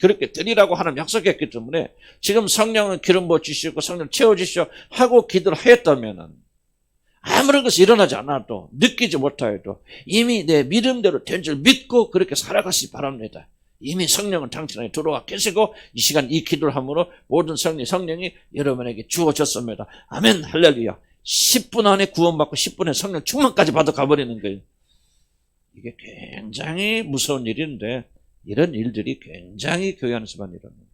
Speaker 1: 그렇게 되리라고 하는 약속했기 때문에 지금 성령은 기름 부어 주시고 성령 채워 주시오 하고 기도를 하였다면은 아무런 것이 일어나지 않아도 느끼지 못하여도 이미 내 믿음대로 된 줄 믿고 그렇게 살아가시기 바랍니다. 이미 성령은 당신 안에 들어와 계시고 이 시간 이 기도를 함으로 모든 성령이 여러분에게 주어졌습니다. 아멘 할렐루야. 10분 안에 구원받고 10분에 성령 충만까지 받아 가버리는 거예요. 이게 굉장히 무서운 일인데 이런 일들이 굉장히 교회 안에서만 일어납니다.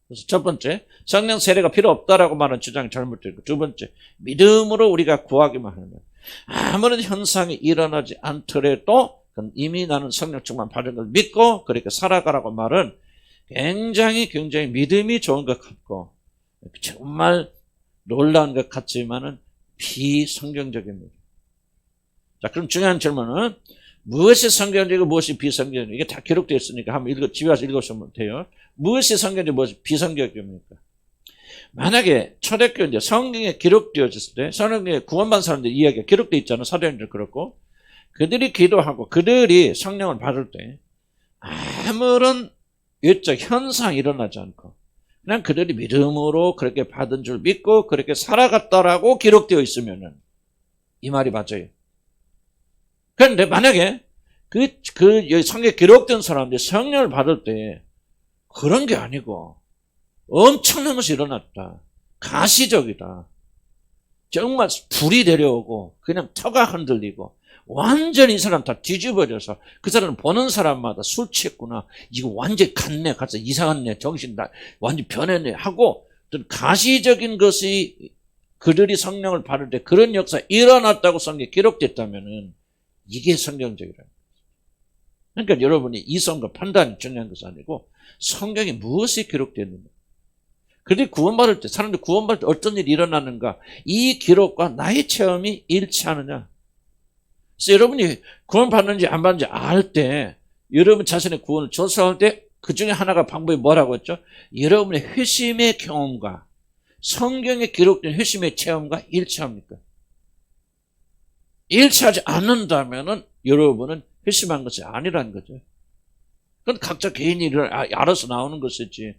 Speaker 1: 그래서 첫 번째, 성령 세례가 필요 없다라고 말하는 주장이 잘못되고, 두 번째, 믿음으로 우리가 구하기만 하면 아무런 현상이 일어나지 않더라도 이미 나는 성령 충만 받은 걸 믿고 그렇게 살아가라고 말은 굉장히 믿음이 좋은 것 같고 정말 놀라운 것 같지만은 비성경적입니다. 자, 그럼 중요한 질문은 무엇이 성경적이고 무엇이 비성경적이고 이게 다 기록되어 있으니까 한번 집에 와서 읽으시면 돼요. 무엇이 성경적이고 무엇이 비성경적입니까? 만약에 초대교회 이제 성경에 기록되어졌을 때 성경에 구원받은 사람들 이야기가 기록되어 있잖아요. 사도행전 그렇고 그들이 기도하고 그들이 성령을 받을 때 아무런 외적 현상이 일어나지 않고 그냥 그들이 믿음으로 그렇게 받은 줄 믿고 그렇게 살아갔다라고 기록되어 있으면은 이 말이 맞아요. 그런데 만약에 성경에 기록된 사람들이 성령을 받을 때 그런 게 아니고 엄청난 것이 일어났다. 가시적이다. 정말 불이 내려오고 그냥 터가 흔들리고 완전히 이 사람 다 뒤집어져서 그 사람을 보는 사람마다 술 취했구나. 이거 완전히 갔네. 가서 이상했네. 정신 완전히 변했네. 하고 어떤 가시적인 것이 그들이 성령을 받을 때 그런 역사가 일어났다고 성경에 기록됐다면은 이게 성경적이라는 거죠. 그러니까 여러분이 이성과 판단이 중요한 것이 아니고 성경에 무엇이 기록됐는가. 그들이 구원받을 때 사람들이 구원받을 때 어떤 일이 일어나는가. 이 기록과 나의 체험이 일치하느냐. 그래서 여러분이 구원받는지 안 받는지 알 때 여러분 자신의 구원을 조사할 때 그 중에 하나가 방법이 뭐라고 했죠? 여러분의 회심의 경험과 성경에 기록된 회심의 체험과 일치합니까? 일치하지 않는다면은 여러분은 회심한 것이 아니라는 거죠. 그건 각자 개인이 알아서 나오는 것이지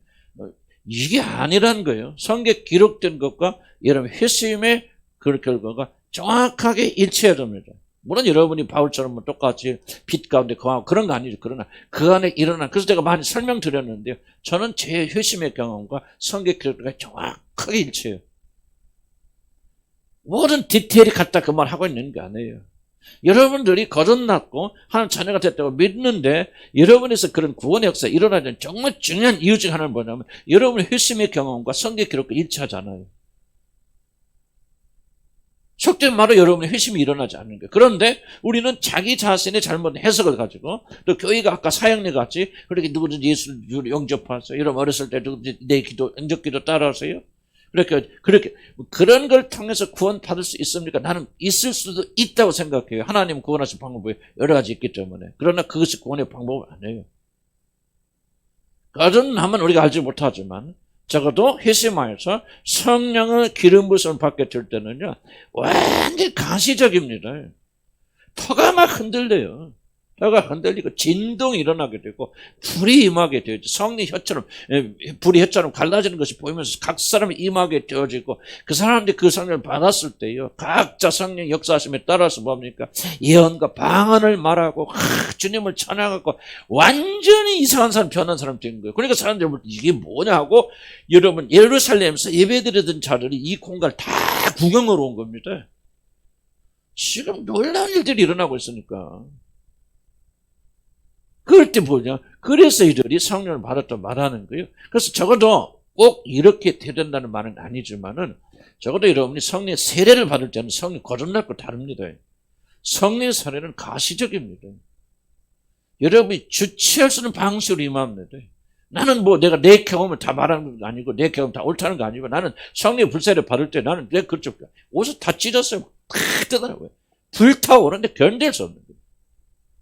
Speaker 1: 이게 아니라는 거예요. 성경에 기록된 것과 여러분 회심의 그 결과가 정확하게 일치해야 됩니다. 물론 여러분이 바울처럼 뭐 똑같이 빛 가운데 거하고 그런 거 아니죠. 그러나 그 안에 일어난, 그래서 제가 많이 설명드렸는데요. 저는 제 회심의 경험과 성경 기록과 정확하게 일치해요. 모든 디테일이 같다 그 말 하고 있는 게 아니에요. 여러분들이 거듭났고 하나님 자녀가 됐다고 믿는데 여러분에서 그런 구원의 역사가 일어나는 정말 중요한 이유 중 하나는 뭐냐면 여러분의 회심의 경험과 성경 기록과 일치하잖아요. 속된 말로 여러분의 회심이 일어나지 않는 거예요. 그런데 우리는 자기 자신의 잘못된 해석을 가지고 또 교회가 아까 사형리 같이 그렇게 누구든지 예수를 영접하세요. 여러분 어렸을 때 누구든지 내 기도 영접기도 따라하세요. 그렇게 그런 걸 통해서 구원 받을 수 있습니까? 나는 있을 수도 있다고 생각해요. 하나님 구원하신 방법이 여러 가지 있기 때문에. 그러나 그것이 구원의 방법은 아니에요. 거듭나면 우리가 알지 못하지만 적어도 회심하여서 성령의 기름 부음을 받게 될 때는요, 완전히 가시적입니다. 터가 막 흔들려요. 터가 흔들리고 진동이 일어나게 되고 불이 임하게 되죠. 성령 혀처럼, 불이 혀처럼 갈라지는 것이 보이면서 각 사람이 임하게 되어지고 그 사람들이 그 성령을 받았을 때요, 각자 성령 역사하심에 따라서 뭡니까? 예언과 방언을 말하고 주님을 찬양하고 완전히 이상한 사람, 변한 사람 된 거예요. 그러니까 사람들이 이게 뭐냐 하고 여러분 예루살렘에서 예배드리던 자들이 이 공간을 다 구경하러 온 겁니다. 지금 놀라운 일들이 일어나고 있으니까. 그럴 때 뭐냐? 그래서 이들이 성령을 받았다 말하는 거예요. 그래서 적어도 꼭 이렇게 된다는 말은 아니지만은 적어도 여러분이 성령의 세례를 받을 때는 성령 거듭날 거 다릅니다. 성령의 세례는 가시적입니다. 여러분이 주체할 수 있는 방식으로 임합니다. 나는 뭐 내가 내 경험을 다 말하는 거 아니고 내 경험 다 옳다는 거 아니고 나는 성령의 불세례를 받을 때 나는 내 그쪽 옷을 다 찢었어요. 탁 뜨더라고요. 불타오르는데 견딜 수 없는 거예요.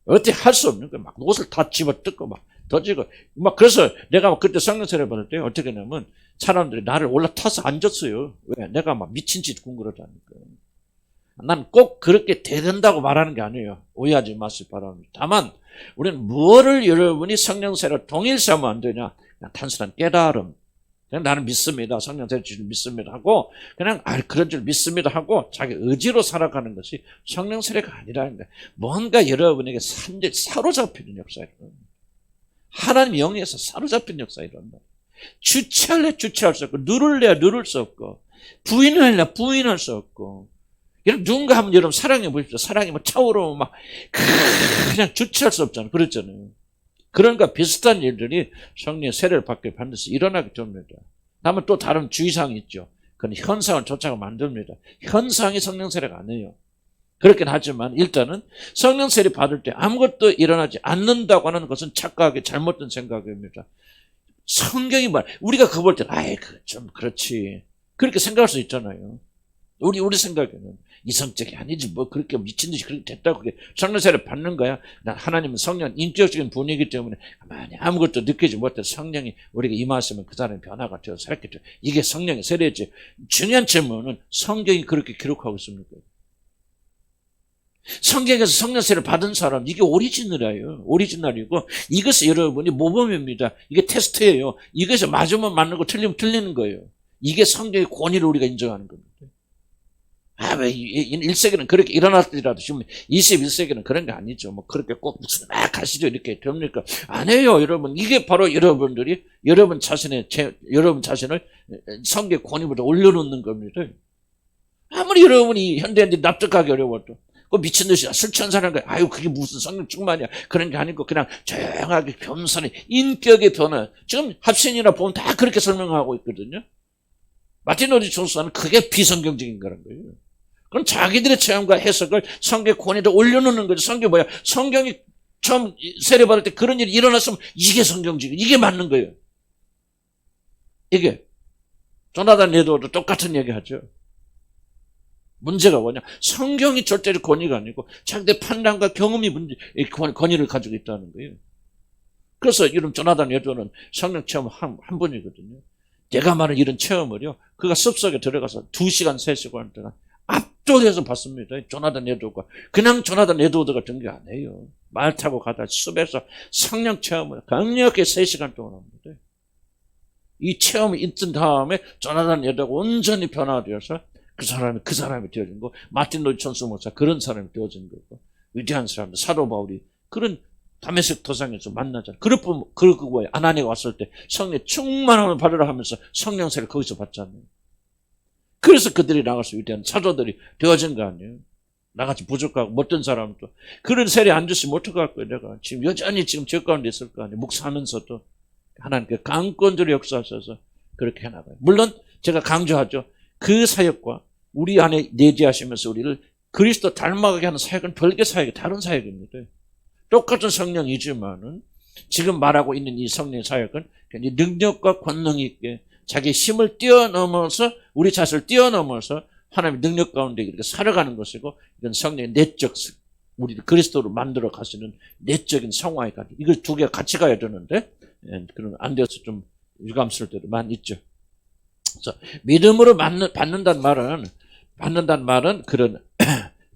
Speaker 1: 어떻게 할 수 없는 거예요. 막 옷을 다 집어 뜯고 막 던지고 막 그래서 내가 그때 성령 세례 받을 때 어떻게 하냐면 사람들이 나를 올라타서 앉았어요. 왜? 내가 막 미친 짓 궁그러다니까. 난 꼭 그렇게 된다고 말하는 게 아니에요. 오해하지 마시기 바랍니다. 다만 우리는 뭐를 여러분이 성령 세례로 동일시하면 안 되냐? 그냥 단순한 깨달음. 그냥 나는 믿습니다. 성령 세례 줄 믿습니다 하고 그냥 그런 줄 믿습니다 하고 자기 의지로 살아가는 것이 성령 세례가 아니라는 거예요. 뭔가 여러분에게 사로잡히는 역사예요. 하나님 영에서 사로잡힌 역사가 일어난다. 주체할래 주체할 수 없고 누를래야 누를 수 없고 부인할래 부인할 수 없고 여러분 누군가 하면 여러분 사랑해 보십시오. 사랑이 막 차오르면 막 그냥 주체할 수 없잖아요. 그렇잖아요. 그런가 비슷한 일들이 성령의 세례를 받게 반드시 일어나게 됩니다. 다음은 또 다른 주의사항이 있죠. 그건 현상을 쫓아가 만듭니다. 현상이 성령 세례가 아니에요. 그렇긴 하지만 일단은 성령 세례 받을 때 아무것도 일어나지 않는다고 하는 것은 착각의 잘못된 생각입니다. 성경이 우리가 그거 볼 때는 좀 그렇지 그렇게 생각할 수 있잖아요. 우리 생각에는 이성적이 아니지 뭐 그렇게 미친 듯이 그렇게 됐다고 그게 성령 세례 받는 거야. 하나님은 성령 인격적인 분이기 때문에 가만히 아무것도 느끼지 못해 성령이 우리가 임하시면 그 사람의 변화가 되어 살겠죠. 이게 성령의 세례지. 중요한 질문은 성경이 그렇게 기록하고 있습니까? 성경에서 성령 세례를 받은 사람 이게 오리지널이에요. 오리지널이고 이것이 여러분이 모범입니다. 이게 테스트예요. 이것이 맞으면 맞는 거 틀리면 틀리는 거예요. 이게 성경의 권위를 우리가 인정하는 겁니다. 왜 1세기는 그렇게 일어났더라도 지금 21세기는 그런 게 아니죠. 뭐 그렇게 꼭 무슨 가시죠 이렇게 됩니까? 아니에요, 여러분. 이게 바로 여러분들이 여러분 자신을 성경의 권위보다 올려놓는 겁니다. 아무리 여러분이 현대인들이 납득하기 어려워도 그 미친 듯이 술 취한 사람과 그게 무슨 성령 충만이야 그런 게 아니고 그냥 조용하게 겸손히 인격의 변화. 지금 합신이나 보면 다 그렇게 설명하고 있거든요. 마틴 로이드 존스는 그게 비성경적인 거란 거예요. 그럼 자기들의 체험과 해석을 성경의 권위에 올려놓는 거죠. 성경이 뭐야? 성경이 처음 세례받을 때 그런 일이 일어났으면 이게 성경적이고 이게 맞는 거예요. 이게 조나단 에드워드 똑같은 얘기 하죠. 문제가 뭐냐? 성경이 절대로 권위가 아니고 자기들의 판단과 경험이 권위를 가지고 있다는 거예요. 그래서 이런 조나단 에드워드는 성령 체험 한 분이거든요. 내가 말하는 이런 체험을요, 그가 습속에 들어가서 2시간, 3시간 동안 압도해서 봤습니다. 조나단 에드워드가. 그냥 조나단 에드워드가 된 게 아니에요. 말 타고 가다 숲에서 성령 체험을 강력하게 3시간 동안 합니다. 이 체험이 있던 다음에 조나단 에드워드가 온전히 변화되어서 그 사람이 되어진 거. 마틴 루터 천수 목사 그런 사람이 되어진 거고. 위대한 사람들, 사도 바울이 그런 다메섹 도상에서 만나잖아. 그리고 뭐야? 아나니가 왔을 때 성령 충만함을 받으라 하면서 성령세를 거기서 받잖아요. 그래서 그들이 나가서 위대한 사도들이 되어진 거 아니에요. 나같이 부족하고 못된 사람도 그런 세례 안 줬으면 어떡할 거예요. 내가 지금 여전히 지금 저 가운데 있을 거 아니에요. 목사하면서도 하나님께 강권적으로 역사하셔서 그렇게 해나가요. 물론 제가 강조하죠. 그 사역과 우리 안에 내재하시면서 우리를 그리스도 닮아가게 하는 사역은 별개 사역이 다른 사역입니다. 똑같은 성령이지만은 지금 말하고 있는 이 성령의 사역은 굉장히 능력과 권능이 있게 자기 힘을 뛰어넘어서 우리 자신을 뛰어넘어서 하나님의 능력 가운데 이렇게 살아가는 것이고 이건 성령의 내적 우리를 그리스도로 만들어 가시는 내적인 성화의 가지 이걸 두 개가 같이 가야 되는데 그런 안 되어서 좀 유감스러울 때도 많이 있죠. 그래서 믿음으로 받는다는 말은 그런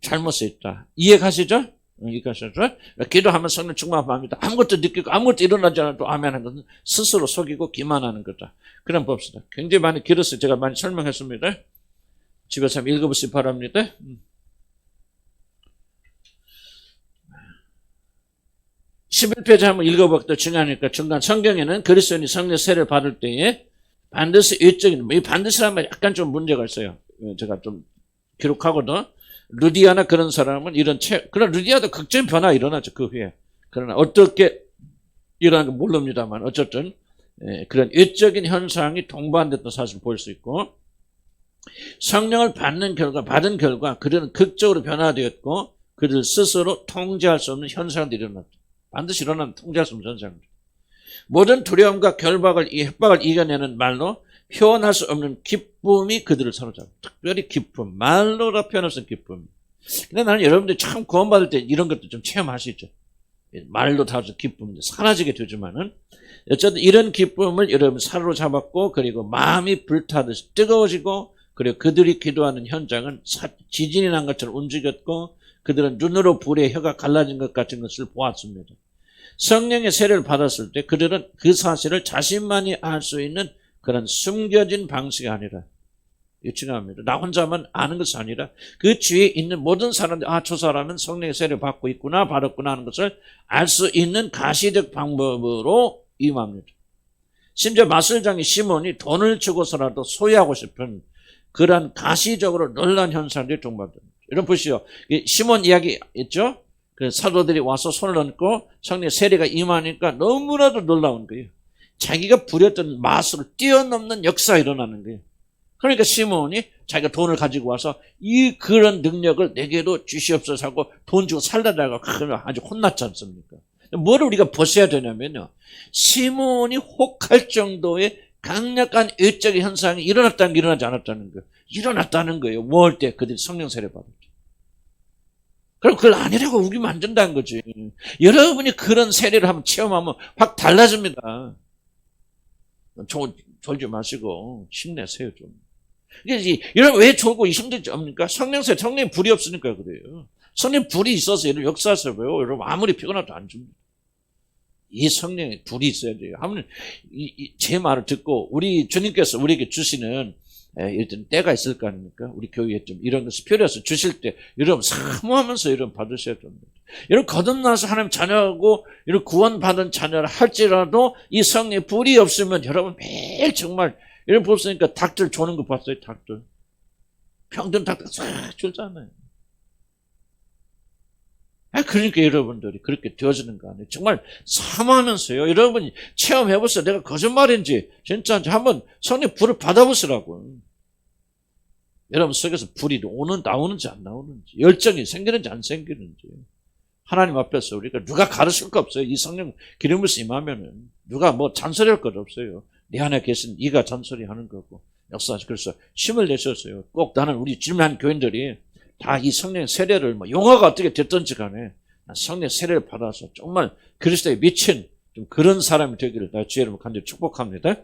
Speaker 1: 잘못이 있다. 이해가시죠? 이해가시죠? 기도하면 성령 충만합니다. 아무것도 느끼고 아무것도 일어나지 않아도 아멘하는 것은 스스로 속이고 기만하는 거다. 그럼 봅시다. 굉장히 많이 길었어요. 제가 많이 설명했습니다. 집에서 한번 읽어보시기 바랍니다. 11페이지 한번 읽어볼게요. 중요하니까 중간 성경에는 그리스도인이 성령 세례를 받을 때에 반드시 외적인 이 반드시라면 약간 좀 문제가 있어요. 제가 좀 기록하거든. 루디아나 그런 사람은 그런 루디아도 극적인 변화가 일어나죠. 그 후에. 그러나 어떻게 일어나는 건 모릅니다만 어쨌든 그런 외적인 현상이 동반됐던 사실을 볼 수 있고 성령을 받은 결과 그들은 극적으로 변화되었고 그들 스스로 통제할 수 없는 현상들이 일어났죠. 반드시 일어나면 통제할 수 없는 현상입니다. 모든 두려움과 협박을 이겨내는 말로 표현할 수 없는 기쁨이 그들을 사로잡아요. 특별히 기쁨, 말로라 표현할 수 없는 기쁨. 근데 나는 여러분들이 참 구원받을 때 이런 것도 좀 체험하시죠. 말로 다해서 기쁨이 사라지게 되지만은 어쨌든 이런 기쁨을 여러분 사로잡았고 그리고 마음이 불타듯이 뜨거워지고 그리고 그들이 기도하는 현장은 지진이 난 것처럼 움직였고 그들은 눈으로 불에 혀가 갈라진 것 같은 것을 보았습니다. 성령의 세례를 받았을 때 그들은 그 사실을 자신만이 알 수 있는 그런 숨겨진 방식이 아니라 중요합니다. 나 혼자만 아는 것이 아니라 그 주위에 있는 모든 사람들이 저 사람은 성령의 세례를 받고 있구나 받았구나 하는 것을 알 수 있는 가시적 방법으로 임합니다. 심지어 마술장이 시몬이 돈을 주고서라도 소유하고 싶은 그런 가시적으로 놀라운 현상들이 동반됩니다. 여러분 보시오. 시몬 이야기 있죠? 그 사도들이 와서 손을 얹고 성령의 세례가 임하니까 너무나도 놀라운 거예요. 자기가 부렸던 마술을 뛰어넘는 역사가 일어나는 거예요. 그러니까 시몬이 자기가 돈을 가지고 와서 그런 능력을 내게도 주시옵소서 하고 돈 주고 살려다가 아주 혼났지 않습니까? 뭐를 우리가 보셔야 되냐면요. 시몬이 혹할 정도의 강력한 외적인 현상이 일어났다는 게 일어나지 않았다는 거예요. 일어났다는 거예요. 뭐 할 때 그들이 성령 세례 받았죠. 그럼 그걸 아니라고 우기면 안 된다는 거지. 여러분이 그런 세례를 한번 체험하면 확 달라집니다. 졸지 마시고 힘내세요 좀. 여러분 왜 졸고 힘들지 않습니까? 성령의 불이 없으니까 그래요. 성령 불이 있어서 여러분 역사하세요. 여러분 아무리 피곤해도 안 줍니다. 이 성령의 불이 있어야 돼요. 제 말을 듣고 우리 주님께서 우리에게 주시는 일단 때가 있을 거 아닙니까? 우리 교회에 좀 이런 것이 필요해서 주실 때 여러분 사모하면서 여러분 받으셔야 됩니다. 여러분 거듭나서 하나님 자녀하고 이런 구원받은 자녀를 할지라도 이 성령의 불이 없으면 여러분 매일 정말 여러분 보시니까 닭들 조는 거 봤어요? 닭들 평등 닭들 싹 졸잖아요. 그러니까 여러분들이 그렇게 되어지는 거 아니에요. 정말 사모하면서요. 여러분이 체험해보세요. 내가 거짓말인지 진짜인지 한번 성령 불을 받아보시라고. 여러분 속에서 불이 나오는지 안 나오는지 열정이 생기는지 안 생기는지 하나님 앞에서 우리가 누가 가르칠 거 없어요. 이 성령 기름을 임하면은 누가 뭐 잔소리할 것 없어요. 내 안에 계신 이가 잔소리하는 거고 역사하시. 그래서 힘을 내셨어요. 꼭 나는 우리 주님한 교인들이 다 이 성령 세례를 용어가 어떻게 됐든지 간에 성령 세례를 받아서 정말 그리스도에 미친 좀 그런 사람이 되기를 나 주의 이름으로 간절히 축복합니다.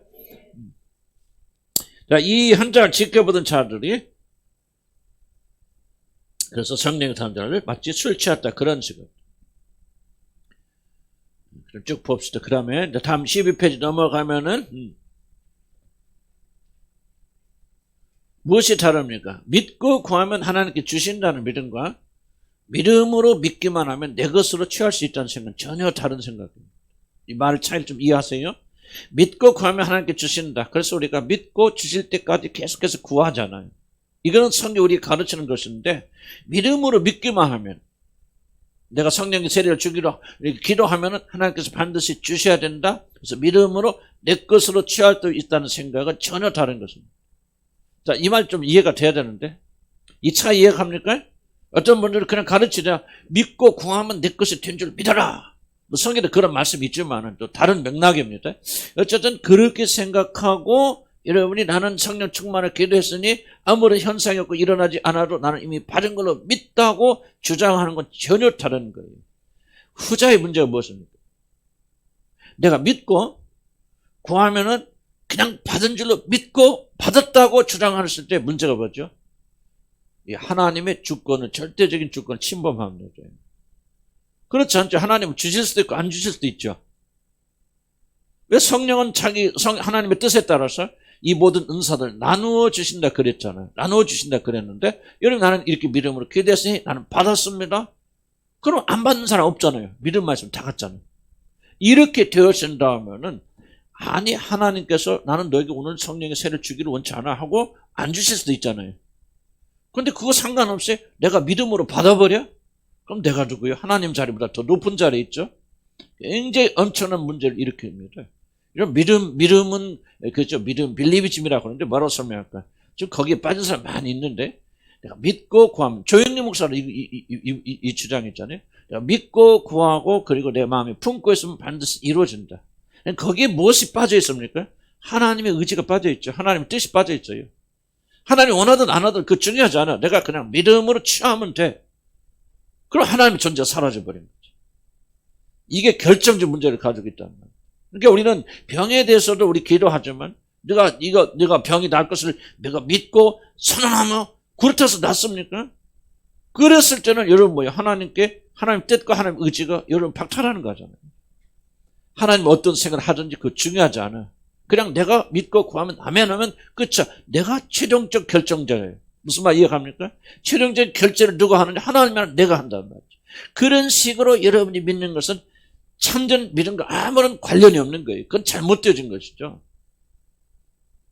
Speaker 1: 자, 이 현장을 지켜보던 자들이 그래서 성령의 사람들을 마치 술 취했다 그런 식으로 쭉 봅시다. 그 다음에 다음 12페이지 넘어가면은 무엇이 다릅니까? 믿고 구하면 하나님께 주신다는 믿음과 믿음으로 믿기만 하면 내 것으로 취할 수 있다는 생각은 전혀 다른 생각입니다. 이 말 차이를 좀 이해하세요? 믿고 구하면 하나님께 주신다. 그래서 우리가 믿고 주실 때까지 계속해서 구하잖아요. 이거는 성경 우리 가르치는 것인데, 믿음으로 믿기만 하면, 내가 성령의 세례를 주기로 기도하면 하나님께서 반드시 주셔야 된다. 그래서 믿음으로 내 것으로 취할 수 있다는 생각은 전혀 다른 것입니다. 자, 이 말 좀 이해가 돼야 되는데, 이 차이 이해갑니까? 어떤 분들은 그냥 가르치자, 믿고 구하면 내 것이 된 줄 믿어라. 뭐 성경에 그런 말씀이 있지만은 또 다른 맥락입니다. 어쨌든 그렇게 생각하고 여러분이 나는 성령 충만을 기도했으니 아무런 현상이 없고 일어나지 않아도 나는 이미 받은 걸로 믿다고 주장하는 건 전혀 다른 거예요. 후자의 문제가 무엇입니까? 내가 믿고 구하면은 그냥 받은 줄로 믿고 받았다고 주장했을 때 문제가 뭐죠? 이 하나님의 주권을, 절대적인 주권을 침범하는 거죠. 그렇지 않죠? 하나님은 주실 수도 있고 안 주실 수도 있죠. 왜 성령은 하나님의 뜻에 따라서 이 모든 은사들 나누어 주신다 그랬잖아요. 나누어 주신다 그랬는데, 여러분 나는 이렇게 믿음으로 기도했으니 나는 받았습니다. 그럼 안 받는 사람 없잖아요. 믿음 말씀 다 같잖아요. 이렇게 되어진다면은, 아니 하나님께서 나는 너에게 오늘 성령의 세를 주기를 원치 않아 하고 안 주실 수도 있잖아요. 근데 그거 상관없이 내가 믿음으로 받아버려? 그럼 내가 누구요? 하나님 자리보다 더 높은 자리에 있죠. 굉장히 엄청난 문제를 일으킵니다. 이런 믿음은 그죠? 믿음, 빌리비즘이라고 하는데 뭐라고 설명할까? 지금 거기에 빠진 사람 많이 있는데, 내가 믿고 구하면, 조영리 목사는 이 주장 있잖아요. 내가 믿고 구하고 그리고 내 마음에 품고 있으면 반드시 이루어진다. 거기에 무엇이 빠져 있습니까? 하나님의 의지가 빠져 있죠. 하나님의 뜻이 빠져 있어요. 하나님 원하든 안 하든 그거 중요하지 않아. 내가 그냥 믿음으로 취하면 돼. 그럼 하나님의 존재가 사라져버린 거지. 이게 결정적 문제를 가지고 있다는 거예요. 그러니까 우리는 병에 대해서도 우리 기도하지만, 내가 병이 날 것을 내가 믿고 선언하며 그렇다고 낫습니까? 그랬을 때는 여러분 뭐예요? 하나님께, 하나님 뜻과 하나님 의지가 여러분 박탈하는 거잖아요. 하나님 어떤 생각을 하든지 그거 중요하지 않아. 그냥 내가 믿고 구하면 아멘 하면 끝이야. 내가 최종적 결정자예요. 무슨 말 이해갑니까? 최종적 결제를 누가 하느냐? 하나님이랑 내가 한다는 말이죠. 그런 식으로 여러분이 믿는 것은 참전 믿음과 아무런 관련이 없는 거예요. 그건 잘못되어진 것이죠.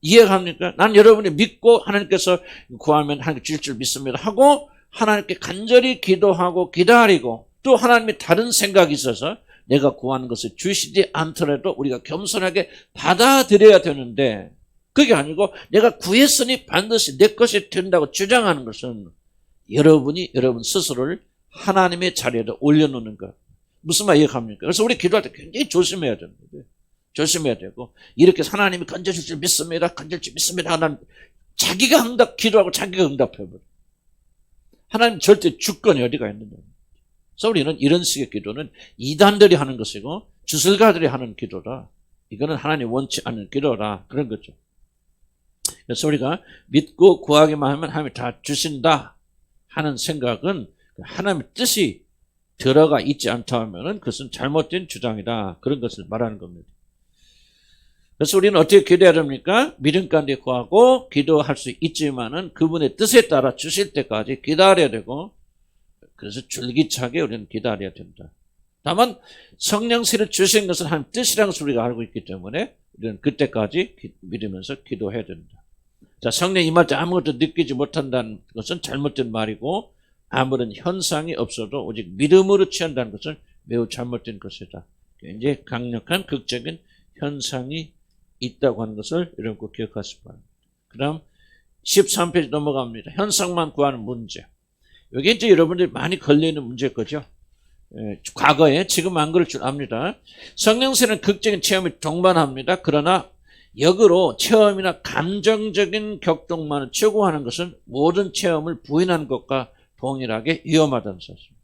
Speaker 1: 이해갑니까? 난 여러분이 믿고 하나님께서 구하면 하나님께 주실 줄 믿습니다 하고 하나님께 간절히 기도하고 기다리고, 또 하나님이 다른 생각이 있어서 내가 구하는 것을 주시지 않더라도 우리가 겸손하게 받아들여야 되는데, 그게 아니고 내가 구했으니 반드시 내 것이 된다고 주장하는 것은 여러분이 여러분 스스로를 하나님의 자리에 올려놓는 것. 무슨 말 이해합니까? 그래서 우리 기도할 때 굉장히 조심해야 됩니다. 조심해야 되고, 이렇게 하나님이 건져줄 줄 믿습니다, 건질 줄 믿습니다 하나님, 자기가 기도하고 자기가 응답해버려. 하나님 절대 주권이 어디가 있느냐. 그래서 우리는 이런 식의 기도는 이단들이 하는 것이고 주술가들이 하는 기도라. 이거는 하나님 원치 않는 기도라. 그런 거죠. 그래서 우리가 믿고 구하기만 하면 하나님이 다 주신다 하는 생각은 하나님의 뜻이 들어가 있지 않다 하면 그것은 잘못된 주장이다. 그런 것을 말하는 겁니다. 그래서 우리는 어떻게 기도해야 됩니까? 믿음 가운데 구하고 기도할 수 있지만은 그분의 뜻에 따라 주실 때까지 기다려야 되고, 그래서 줄기차게 우리는 기다려야 된다. 다만 성령세를 주신 것은 하나님 뜻이라는 것을 우리가 알고 있기 때문에 우리는 그때까지 믿으면서 기도해야 된다. 자, 성령 임할 때 아무것도 느끼지 못한다는 것은 잘못된 말이고, 아무런 현상이 없어도 오직 믿음으로 취한다는 것은 매우 잘못된 것이다. 굉장히 강력한 극적인 현상이 있다고 하는 것을 여러분 꼭 기억하시기 바랍니다. 그 다음 13페이지 넘어갑니다. 현상만 구하는 문제. 여기 이제 여러분들이 많이 걸리는 문제일 거죠. 과거에, 지금 안 그럴 줄 압니다. 성령세는 극적인 체험이 동반합니다. 그러나 역으로 체험이나 감정적인 격동만을 추구하는 것은 모든 체험을 부인하는 것과 동일하게 위험하다는 사실입니다.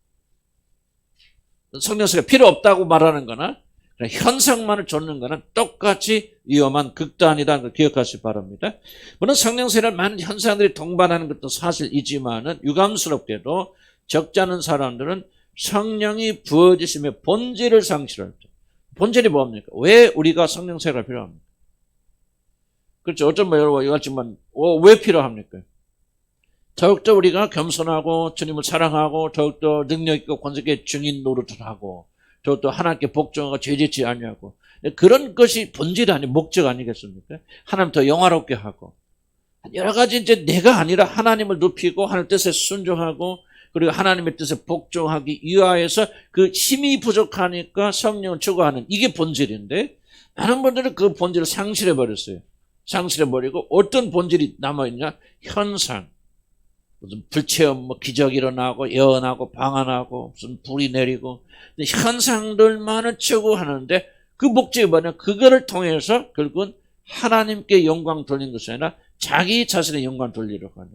Speaker 1: 성령세가 필요 없다고 말하는 거나 현상만을 좇는 거는 똑같이 위험한 극단이라는 걸 기억하시기 바랍니다. 물론 성령세는 많은 현상들이 동반하는 것도 사실이지만은 유감스럽게도 적지 않은 사람들은 성령이 부어지심의 본질을 상실할 때, 본질이 뭡니까? 왜 우리가 성령세가 필요합니까? 그렇죠. 어떤 분 여러분 이같지만 왜 필요합니까? 더욱더 우리가 겸손하고 주님을 사랑하고 더욱더 능력있고 권세의 증인 노릇을 하고 더욱더 하나님께 복종하고 죄짓지 아니하고 그런 것이 본질 아니 목적 아니겠습니까? 하나님 더 영화롭게 하고 여러 가지 이제 내가 아니라 하나님을 높이고 하나님 뜻에 순종하고 그리고 하나님의 뜻에 복종하기 위하여서 그 힘이 부족하니까 성령을 추구하는 이게 본질인데 많은 분들은 그 본질을 상실해버렸어요. 상실해버리고 어떤 본질이 남아있냐? 현상. 무슨 불체험, 뭐 기적이 일어나고 예언하고 방언하고 무슨 불이 내리고 현상들만을 추구하는데 그 목적이 뭐냐? 그거를 통해서 결국은 하나님께 영광 돌리는 것이 아니라 자기 자신의 영광 돌리려고 하는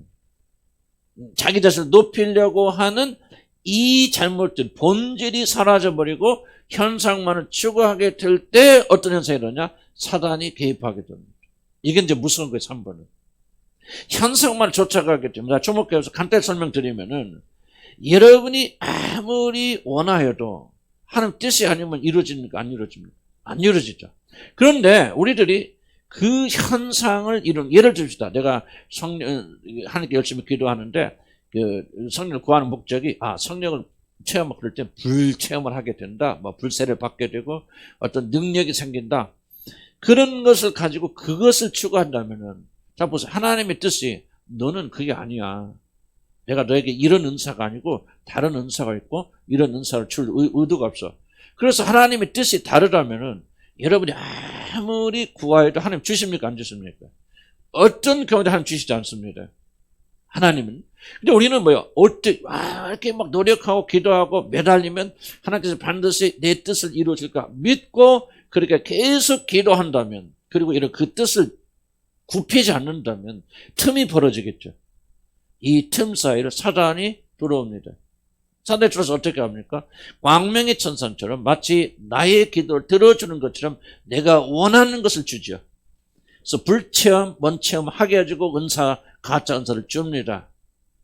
Speaker 1: 자기 자신을 높이려고 하는 이 잘못된 본질이 사라져버리고 현상만을 추구하게 될 때 어떤 현상이 일어나냐? 사단이 개입하게 됩니다. 이게 이제 무서운 거예요. 3번은. 현상만 쫓아가기 때문에 주목해서 간단히 설명드리면은 여러분이 아무리 원하여도 하나님 뜻이 아니면 이루어집니까? 안 이루어집니까? 안 이루어지죠. 그런데 우리들이 그 현상을 예를 듭시다. 내가 하나님께 열심히 기도하는데 그 성령을 구하는 목적이 성령을 체험을 그럴 때 불 체험을 하게 된다. 뭐 불세를 받게 되고 어떤 능력이 생긴다. 그런 것을 가지고 그것을 추구한다면은 자 보세요. 하나님의 뜻이 너는 그게 아니야. 내가 너에게 이런 은사가 아니고 다른 은사가 있고 이런 은사를 줄 의도가 없어. 그래서 하나님의 뜻이 다르다면은 여러분이 아무리 구하여도 하나님 주십니까? 안 주십니까? 어떤 경우도 하나님 주시지 않습니다. 하나님은. 근데 우리는 뭐야? 이렇게 막 노력하고 기도하고 매달리면 하나님께서 반드시 내 뜻을 이루어질까 믿고 그렇게 계속 기도한다면 그리고 이런 그 뜻을 굽히지 않는다면 틈이 벌어지겠죠. 이 틈 사이로 사단이 들어옵니다. 사단이 들어서 어떻게 합니까? 광명의 천사처럼 마치 나의 기도를 들어주는 것처럼 내가 원하는 것을 주죠. 그래서 불체험, 원체험 하게 해주고 가짜 은사를 줍니다.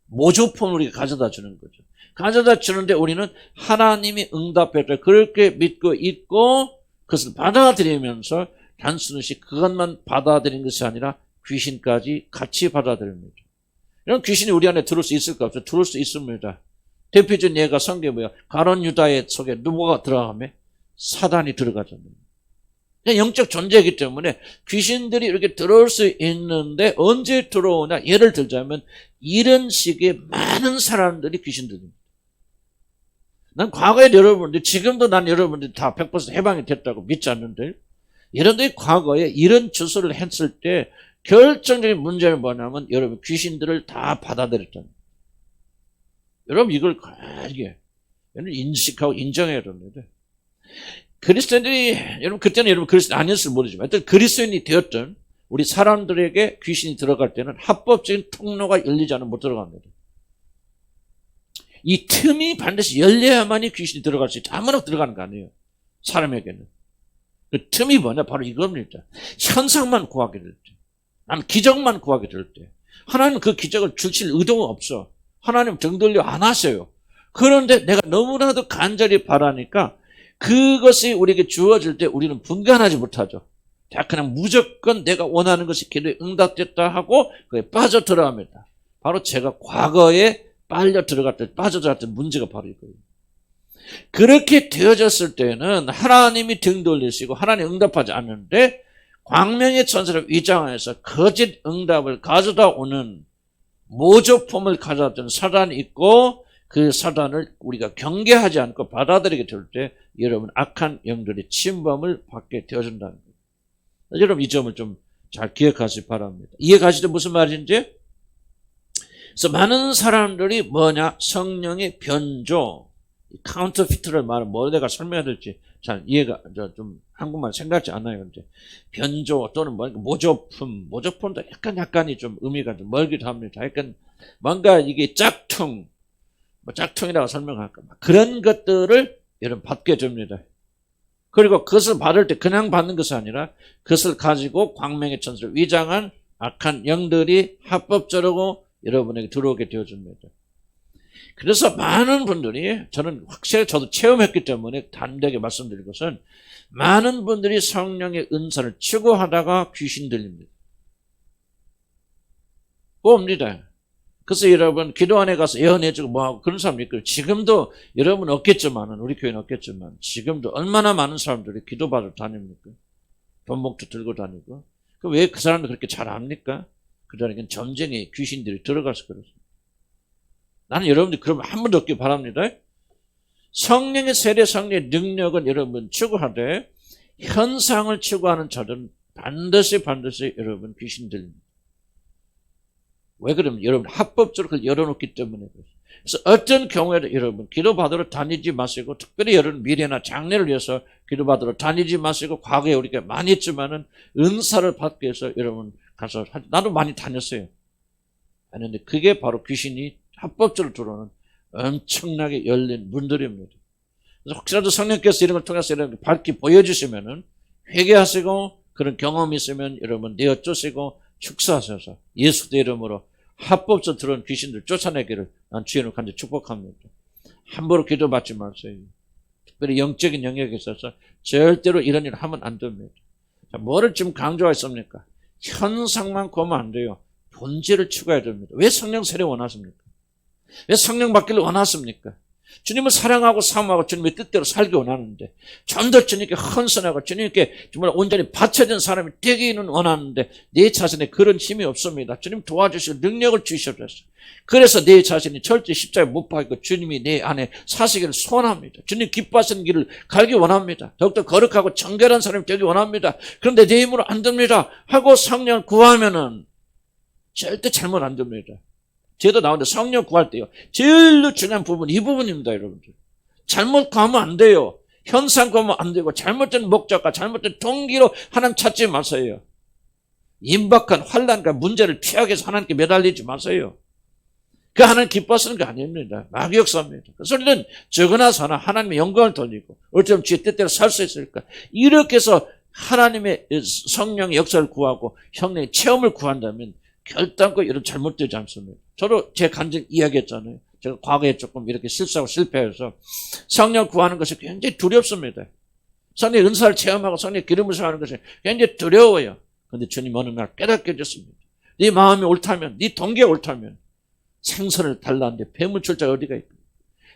Speaker 1: 모조품을 우리가 가져다 주는 거죠. 가져다 주는데 우리는 하나님이 응답했다. 그렇게 믿고 있고 그것을 받아들이면서 단순히 그것만 받아들이는 것이 아니라 귀신까지 같이 받아들입니다. 이런 귀신이 우리 안에 들어올 수 있을까 없어요? 들어올 수 있습니다. 대표적인 예가 성경에 뭐야? 가론 유다의 속에 누구가 들어가면 사단이 들어가잖아요. 영적 존재이기 때문에 귀신들이 이렇게 들어올 수 있는데 언제 들어오냐? 예를 들자면 이런 식의 많은 사람들이 귀신들입니다. 난 과거에 여러분들 지금도 난 여러분들이 다 100% 해방이 됐다고 믿지 않는데 여러분들이 과거에 이런 주소를 했을 때 결정적인 문제는 뭐냐면 여러분 귀신들을 다 받아들였잖아요. 여러분 이걸 이게 인식하고 인정해야 됩니다. 그리스도인들이 여러분 그때는 여러분 그리스도인 아니었을 모르지만 하여튼 그리스도인이 되었던 우리 사람들에게 귀신이 들어갈 때는 합법적인 통로가 열리지 않으면 못 들어갑니다. 이 틈이 반드시 열려야만이 귀신이 들어갈 수 있다. 아무나 들어가는 거 아니에요. 사람에게는. 그 틈이 뭐냐? 바로 이겁니다. 현상만 구하게 될 때. 난 기적만 구하게 될 때. 하나님은 그 기적을 주실 의도가 없어. 하나님 등 돌려 안 하세요. 그런데 내가 너무나도 간절히 바라니까 그것이 우리에게 주어질 때 우리는 분간하지 못하죠. 자, 그냥 무조건 내가 원하는 것이 기도에 응답됐다 하고 그에 빠져 들어갑니다. 바로 제가 과거에 빠져들어갔던 문제가 바로 이거예요. 그렇게 되어졌을 때는 하나님이 등 돌리시고 하나님 응답하지 않는데 광명의 천사를 위장해서 거짓 응답을 가져다 오는 모조품을 가져다주는 사단이 있고 그 사단을 우리가 경계하지 않고 받아들이게 될 때 여러분 악한 영들의 침범을 받게 되어진다는 거예요. 여러분 이 점을 좀 잘 기억하시기 바랍니다. 이해가시죠? 무슨 말인지? 그래서 많은 사람들이 뭐냐? 성령의 변조, 카운터피트를 말하면 뭐 내가 설명해야 될지 잘 이해가 좀 한국말 생각지 않아요. 이제 변조 또는 모조품도 약간이 좀 의미가 좀 멀기도 합니다. 약간 뭔가 이게 짝퉁, 짝퉁이라고 설명할까 그런 것들을 여러분 받게 됩니다. 그리고 그것을 받을 때 그냥 받는 것이 아니라 그것을 가지고 광명의 천사를 위장한 악한 영들이 합법적으로 여러분에게 들어오게 되어줍니다. 그래서 많은 분들이 저는 확실히 저도 체험했기 때문에 담대하게 말씀드릴 것은 많은 분들이 성령의 은사를 추구하다가 귀신 들립니다. 봅니다. 그래서 여러분 기도 안에 가서 예언해주고 뭐하고 그런 사람도 있고 지금도 여러분 없겠지만은 우리 교회는 없겠지만 지금도 얼마나 많은 사람들이 기도받으러 다닙니까? 돈봉투 들고 다니고. 왜 그 사람들 그렇게 잘합니까? 그러니까 점쟁이 귀신들이 들어가서 그렇습니다. 나는 여러분들 그러면 한 번도 없길 바랍니다. 성령의 세례, 성령의 능력은 여러분 추구하되 현상을 추구하는 자들은 반드시 여러분 귀신들. 왜 그러면 여러분 합법적으로 그걸 열어놓기 때문에 그래서 어떤 경우에도 여러분 기도받으러 다니지 마시고 특별히 여러분 미래나 장래를 위해서 기도받으러 다니지 마시고 과거에 우리가 많이 했지만은 은사를 받기 위해서 여러분 가서 나도 많이 다녔어요. 아는데 그게 바로 귀신이 합법적으로 들어오는 엄청나게 열린 문들입니다. 그래서 혹시라도 성령께서 이런 걸 통해서 여러분 밝게 보여주시면은 회개하시고 그런 경험이 있으면 여러분 내어쫓으시고 축사하셔서 예수의 이름으로 합법적으로 들어온 귀신들 쫓아내기를 난 주님을 간절히 축복합니다. 함부로 기도받지 마세요. 특별히 영적인 영역에 있어서 절대로 이런 일을 하면 안 됩니다. 자, 뭐를 지금 강조했습니까? 현상만 보면 안 돼요. 본질을 추구해야 됩니다. 왜 성령 세례 원하십니까? 왜 성령 받기를 원하십니까? 주님을 사랑하고 사모하고 주님의 뜻대로 살기 원하는데 좀 더 주님께 헌신하고 주님께 정말 온전히 바쳐진 사람이 되기는 원하는데 내 자신에 그런 힘이 없습니다. 주님 도와주시고 능력을 주셔서 그래서 내 자신이 절대 십자가에 못 박고 주님이 내 안에 사시기를 소원합니다. 주님 기뻐하시는 길을 가기 원합니다. 더욱더 거룩하고 정결한 사람이 되기 원합니다. 그런데 내 힘으로 안 됩니다 하고 성령을 구하면은 절대 잘못 안 됩니다. 제도 나오는데 성령 구할 때요. 제일 중요한 부분 이 부분입니다, 여러분들. 잘못 구하면 안 돼요. 현상 구하면 안 되고 잘못된 목적과 잘못된 동기로 하나님 찾지 마세요. 임박한 환난과 문제를 피하기 위해서 하나님께 매달리지 마세요. 그 하나님 기뻐하시는 게 아닙니다. 마귀 역사입니다. 그래서 우리는 적으나 사나 하나님의 영광을 돌리고 어쩌면 주의 뜻대로 살 수 있을까. 이렇게 해서 하나님의 성령의 역사를 구하고 성령의 체험을 구한다면 결단코 여러분 잘못되지 않습니다. 저도 제 간증 이야기했잖아요. 제가 과거에 조금 이렇게 실수하고 실패해서 성령 구하는 것이 굉장히 두렵습니다. 성령의 은사를 체험하고 성령의 기름을 사하는 것이 굉장히 두려워요. 그런데 주님 어느 날 깨닫게 해줬습니다. 네 마음이 옳다면, 네 동기가 옳다면 생선을 달라는데 뱀을 줄 자가 어디가 있고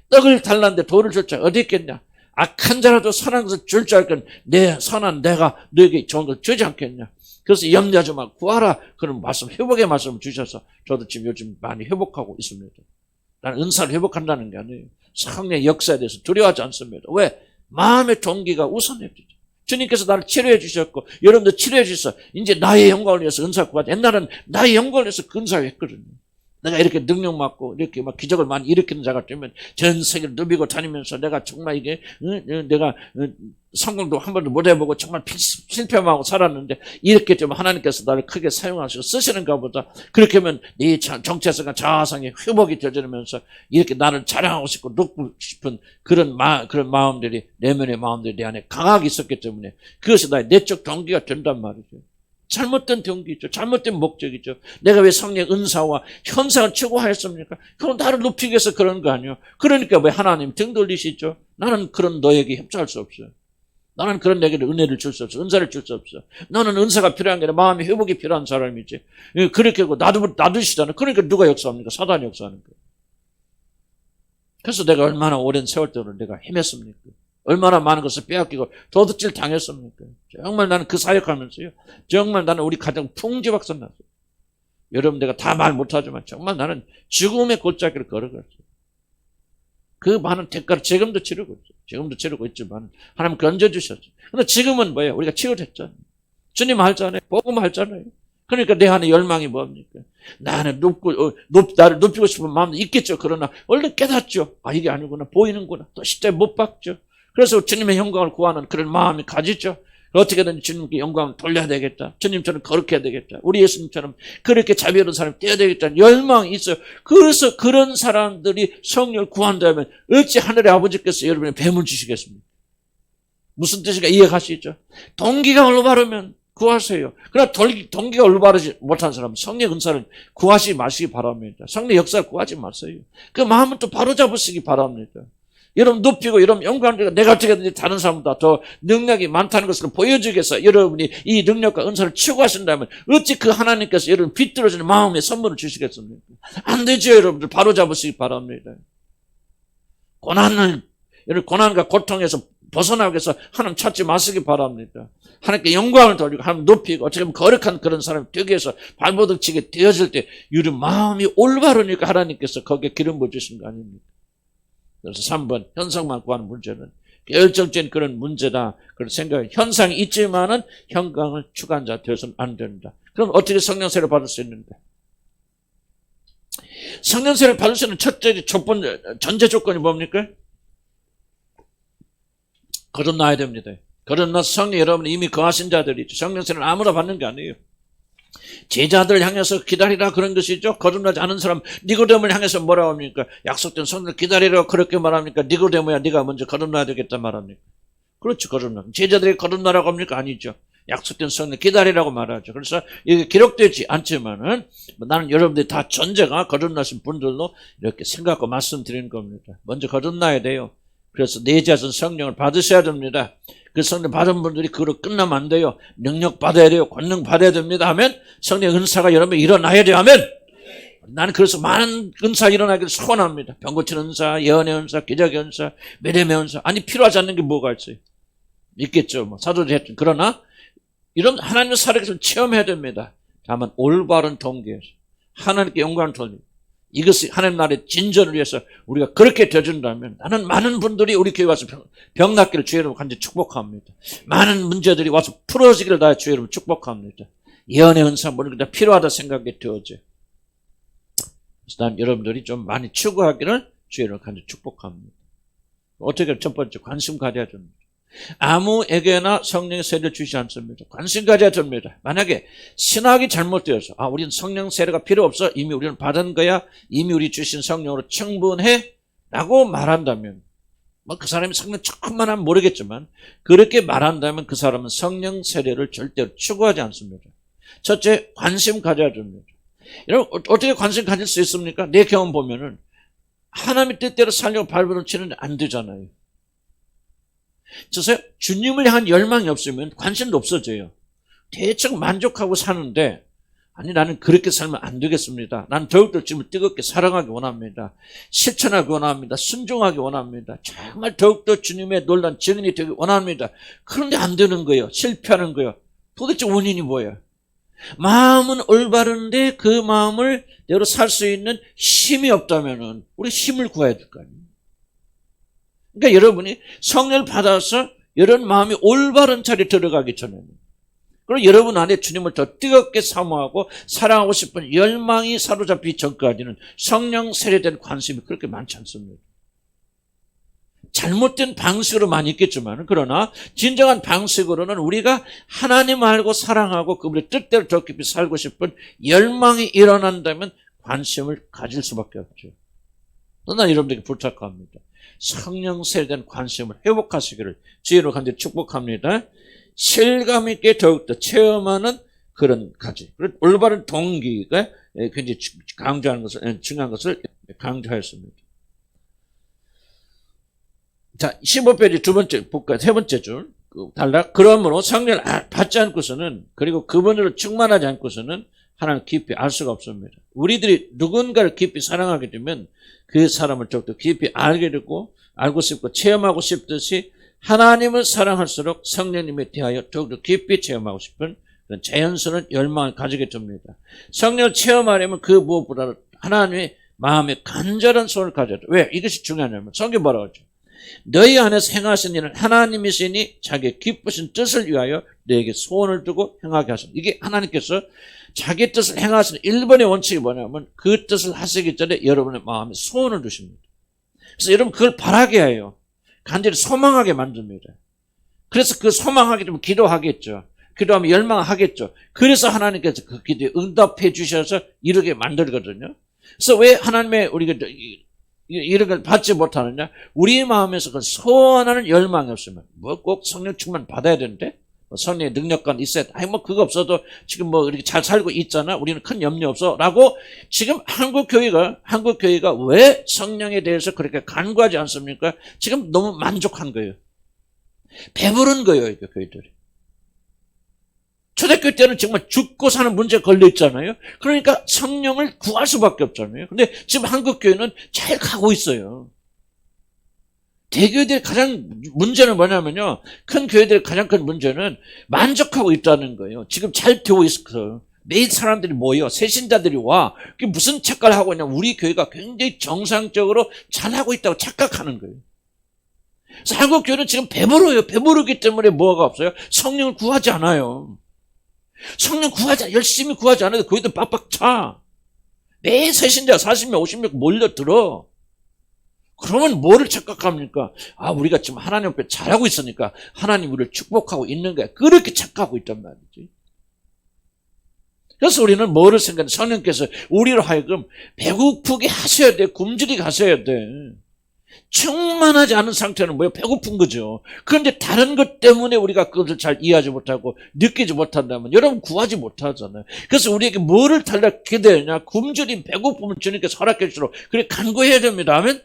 Speaker 1: 떡을 달라는데 돌을 줄 자가 어디 있겠냐. 악한 자라도 선한 것을 줄 줄 알건 내 선한 내가 너에게 좋은 걸 주지 않겠냐. 그래서 염려하지 말고 구하라. 그런 말씀, 회복의 말씀을 주셔서 저도 지금 요즘 많이 회복하고 있습니다. 나는 은사를 회복한다는 게 아니에요. 성령의 역사에 대해서 두려워하지 않습니다. 왜? 마음의 동기가 우선해야 되죠. 주님께서 나를 치료해 주셨고 여러분도 치료해 주셔서 이제 나의 영광을 위해서 은사 구하자. 옛날은 나의 영광을 위해서 그 은사를 했거든요. 내가 이렇게 능력 받고 이렇게 막 기적을 많이 일으키는 자가 되면 전 세계를 누비고 다니면서 내가 정말 이게 내가 성공도 한 번도 못 해보고 정말 실패하고 살았는데 이렇게 좀 하나님께서 나를 크게 사용하셔서 쓰시는가 보다. 그렇게 하면 네 정체성과 자아성이 회복이 되어지면서 이렇게 나를 자랑하고 싶고 높고 싶은 그런 마음들이 내면의 마음들이 내 안에 강하게 있었기 때문에 그것이 나의 내적 동기가 된단 말이죠. 잘못된 동기죠. 잘못된 목적이죠. 내가 왜 성령 은사와 현상을 추구하였습니까? 그건 나를 높이기 위해서 그런 거 아니에요. 그러니까 왜 하나님 등 돌리시죠? 나는 그런 너에게 협조할 수 없어요. 나는 그런 내게 은혜를 줄 수 없어. 은사를 줄 수 없어. 너는 은사가 필요한 게 아니라 마음의 회복이 필요한 사람이지. 그렇게 하고 놔두시잖아요. 그러니까 누가 역사합니까? 사단이 역사하는 거예요. 그래서 내가 얼마나 오랜 세월 동안 내가 헤맸습니까? 얼마나 많은 것을 빼앗기고 도둑질 당했습니까? 정말 나는 그 사역하면서요. 정말 나는 우리 가정 풍지박산 났어요. 여러분 내가 다 말 못하지만 정말 나는 죽음의 골짜기를 걸어갔어요. 그 많은 대가를 지금도 치르고 있어요. 지금도 치르고 있지만 하나님 건져주셨죠. 근데 지금은 뭐예요? 우리가 치유됐잖아요. 주님 알잖아요. 복음 알잖아요. 그러니까 내 안에 열망이 뭡니까? 나를 나를 높이고 싶은 마음도 있겠죠. 그러나 얼른 깨닫죠. 아 이게 아니구나. 보이는구나. 또 십자에 못 박죠. 그래서 주님의 영광을 구하는 그런 마음이 가지죠. 어떻게든 주님께 영광을 돌려야 되겠다. 주님처럼 거룩해야 되겠다. 우리 예수님처럼 그렇게 자비로운 사람이 되어야 되겠다는 열망이 있어요. 그래서 그런 사람들이 성령을 구한다면 어찌 하늘의 아버지께서 여러분의 뱀을 주시겠습니까? 무슨 뜻인가 이해가시죠? 동기가 올바르면 구하세요. 그러나 동기가 올바르지 못한 사람은 성령 은사를 구하지 마시기 바랍니다. 성령 역사를 구하지 마세요. 그 마음은 또 바로잡으시기 바랍니다. 여러분 높이고 여러분 영광을 내가 어떻게든지 다른 사람보다 더 능력이 많다는 것을 보여주기 위해서 여러분이 이 능력과 은사를 추구하신다면 어찌 그 하나님께서 여러분 비뚤어지는 마음의 선물을 주시겠습니까? 안 되죠. 여러분들 바로 잡으시기 바랍니다. 여러분 고난과 고통에서 벗어나기 위해서 하나님 찾지 마시기 바랍니다. 하나님께 영광을 돌리고 하나님 높이고 어떻게 보면 거룩한 그런 사람이 되기 위해서 발버둥치게 되어질 때 여러분 마음이 올바르니까 하나님께서 거기에 기름 부으신 거 아닙니까? 그래서 3번 현상만 구하는 문제는 결정적인 그런 문제다. 그런 생각이 현상이 있지만은 현강을 추구한 자 되어서는 안 된다. 그럼 어떻게 성령세를 받을 수 있는가? 성령세를 받을 수 있는 첫째 전제 조건이 뭡니까? 거듭나야 됩니다. 거듭나서 성령 여러분 이미 거하신 자들이죠. 성령세는 아무나 받는 게 아니에요. 제자들 향해서 기다리라 그런 것이죠. 거듭나지 않은 사람 니고데모를 향해서 뭐라고 합니까? 약속된 성령을 기다리라 그렇게 말합니까? 니고데모야 네가 먼저 거듭나야 되겠다 말합니까? 그렇죠. 거듭나. 제자들이 거듭나라고 합니까? 아니죠. 약속된 성령 기다리라고 말하죠. 그래서 이게 기록되지 않지만은 나는 여러분들이 다 전제가 거듭나신 분들로 이렇게 생각하고 말씀드리는 겁니다. 먼저 거듭나야 돼요. 그래서 내 자신 성령을 받으셔야 됩니다. 그 성령 받은 분들이 그걸로 끝나면 안 돼요. 능력 받아야 돼요. 권능 받아야 됩니다 하면 성령 은사가 여러분 일어나야 돼요 하면 나는 그래서 많은 은사 일어나기를 소원합니다. 병 고치는 은사, 예언의 은사, 기적의 은사, 믿음의 은사. 아니 필요하지 않는 게 뭐가 있어요? 있겠죠. 뭐 사도들이 했죠. 그러나 이런 하나님의 살아계신 체험해야 됩니다. 다만 올바른 동기에서 하나님께 영광을 돌리고 이것이 하나님 나라의 진전을 위해서 우리가 그렇게 되어준다면 나는 많은 분들이 우리 교회 와서 병 낫기를 주의 이름으로 간절히 축복합니다. 많은 문제들이 와서 풀어지기를 다 주의 이름으로 축복합니다. 예언의 은사 모든 게 다 필요하다 생각이 되어져. 그래서 난 여러분들이 좀 많이 추구하기를 주의 이름으로 간절히 축복합니다. 어떻게 첫 번째 관심 가져야 됩니다. 아무에게나 성령의 세례를 주시지 않습니다. 관심 가져야 됩니다. 만약에 신학이 잘못되어서 우리는 성령 세례가 필요 없어 이미 우리는 받은 거야 이미 우리 주신 성령으로 충분해 라고 말한다면 뭐 그 사람이 성령 조금만 하면 모르겠지만 그렇게 말한다면 그 사람은 성령 세례를 절대로 추구하지 않습니다. 첫째 관심 가져야 됩니다. 여러분 어떻게 관심 가질 수 있습니까? 내 경험 보면은 하나님의 뜻대로 살려고 발버둥 치는데 안 되잖아요. 그래서 주님을 향한 열망이 없으면 관심도 없어져요. 대충 만족하고 사는데 아니 나는 그렇게 살면 안 되겠습니다. 나는 더욱더 주님을 뜨겁게 사랑하기 원합니다. 실천하기 원합니다. 순종하기 원합니다. 정말 더욱더 주님의 놀라운 증인이 되기 원합니다. 그런데 안 되는 거예요. 실패하는 거예요. 도대체 원인이 뭐예요? 마음은 올바른데 그 마음을 내로 살 수 있는 힘이 없다면 우리 힘을 구해야 될 거 아니에요. 그러니까 여러분이 성령을 받아서 이런 마음이 올바른 자리에 들어가기 전에는 그리고 여러분 안에 주님을 더 뜨겁게 사모하고 사랑하고 싶은 열망이 사로잡히기 전까지는 성령 세례된 관심이 그렇게 많지 않습니다. 잘못된 방식으로 많이 있겠지만 그러나 진정한 방식으로는 우리가 하나님 알고 사랑하고 그분의 뜻대로 더 깊이 살고 싶은 열망이 일어난다면 관심을 가질 수밖에 없죠. 난 여러분들에게 부탁합니다. 성령 세례된 관심을 회복하시기를 주의로 간절히 축복합니다. 실감 있게 더욱더 체험하는 그런 가지. 올바른 동기가 굉장히 강조하는 것을, 중요한 것을 강조하였습니다. 자, 15페이지 두 번째, 볼까요? 세 번째 줄. 단락. 그러므로 성령을 받지 않고서는, 그리고 그분을 충만하지 않고서는 하나님 깊이 알 수가 없습니다. 우리들이 누군가를 깊이 사랑하게 되면 그 사람을 더욱더 깊이 알게 되고 알고 싶고 체험하고 싶듯이 하나님을 사랑할수록 성령님에 대하여 더욱더 깊이 체험하고 싶은 그런 자연스러운 열망을 가지게 됩니다. 성령을 체험하려면 그 무엇보다 하나님의 마음에 간절한 소원을 가져야 돼요. 왜? 이것이 중요하냐면 성경 뭐라고 하죠? 너희 안에서 행하신 일은 하나님이시니 자기의 기쁘신 뜻을 위하여 너에게 소원을 두고 행하게 하시는. 이게 하나님께서 자기 뜻을 행하시는 1번의 원칙이 뭐냐면 그 뜻을 하시기 전에 여러분의 마음에 소원을 두십니다. 그래서 여러분 그걸 바라게 해요. 간절히 소망하게 만듭니다. 그래서 그 소망하게 되면 기도하겠죠. 기도하면 열망하겠죠. 그래서 하나님께서 그 기도에 응답해 주셔서 이렇게 만들거든요. 그래서 왜 하나님의 우리가 이런 걸 받지 못하느냐? 우리 마음에서 그 소원하는 열망이 없으면 뭐 꼭 성령 충만 받아야 되는데 성령의 능력만 있어야 돼. 아니 뭐 그거 없어도 지금 뭐 이렇게 잘 살고 있잖아. 우리는 큰 염려 없어. 라고 지금 한국 교회가 왜 성령에 대해서 그렇게 간구하지 않습니까? 지금 너무 만족한 거예요. 배부른 거예요, 이게 교회들이. 초대교회 때는 정말 죽고 사는 문제에 걸려 있잖아요. 그러니까 성령을 구할 수밖에 없잖아요. 근데 지금 한국 교회는 잘 가고 있어요. 대교회들의 가장 문제는 뭐냐면요. 큰 교회들의 가장 큰 문제는 만족하고 있다는 거예요. 지금 잘 되고 있어요. 매일 사람들이 모여, 새신자들이 와. 그게 무슨 착각을 하고 있냐면 우리 교회가 굉장히 정상적으로 잘하고 있다고 착각하는 거예요. 그래서 한국 교회는 지금 배부르요. 배부르기 때문에 뭐가 없어요? 성령을 구하지 않아요. 성령 열심히 구하지 않아도 교회도 빡빡 차. 매일 새신자 40명, 50명 몰려들어. 그러면 뭐를 착각합니까? 아, 우리가 지금 하나님 앞에 잘하고 있으니까 하나님 우리를 축복하고 있는 거야. 그렇게 착각하고 있단 말이지. 그래서 우리는 뭐를 생각해? 성령께서 우리로 하여금 배고프게 하셔야 돼. 굶주리게 하셔야 돼. 충만하지 않은 상태는 뭐예요? 배고픈 거죠. 그런데 다른 것 때문에 우리가 그것을 잘 이해하지 못하고 느끼지 못한다면 여러분 구하지 못하잖아요. 그래서 우리에게 뭐를 달라게 되느냐? 굶주린 배고픔을 주님께서 허락해 주도록 그래 간구해야 됩니다. 아멘?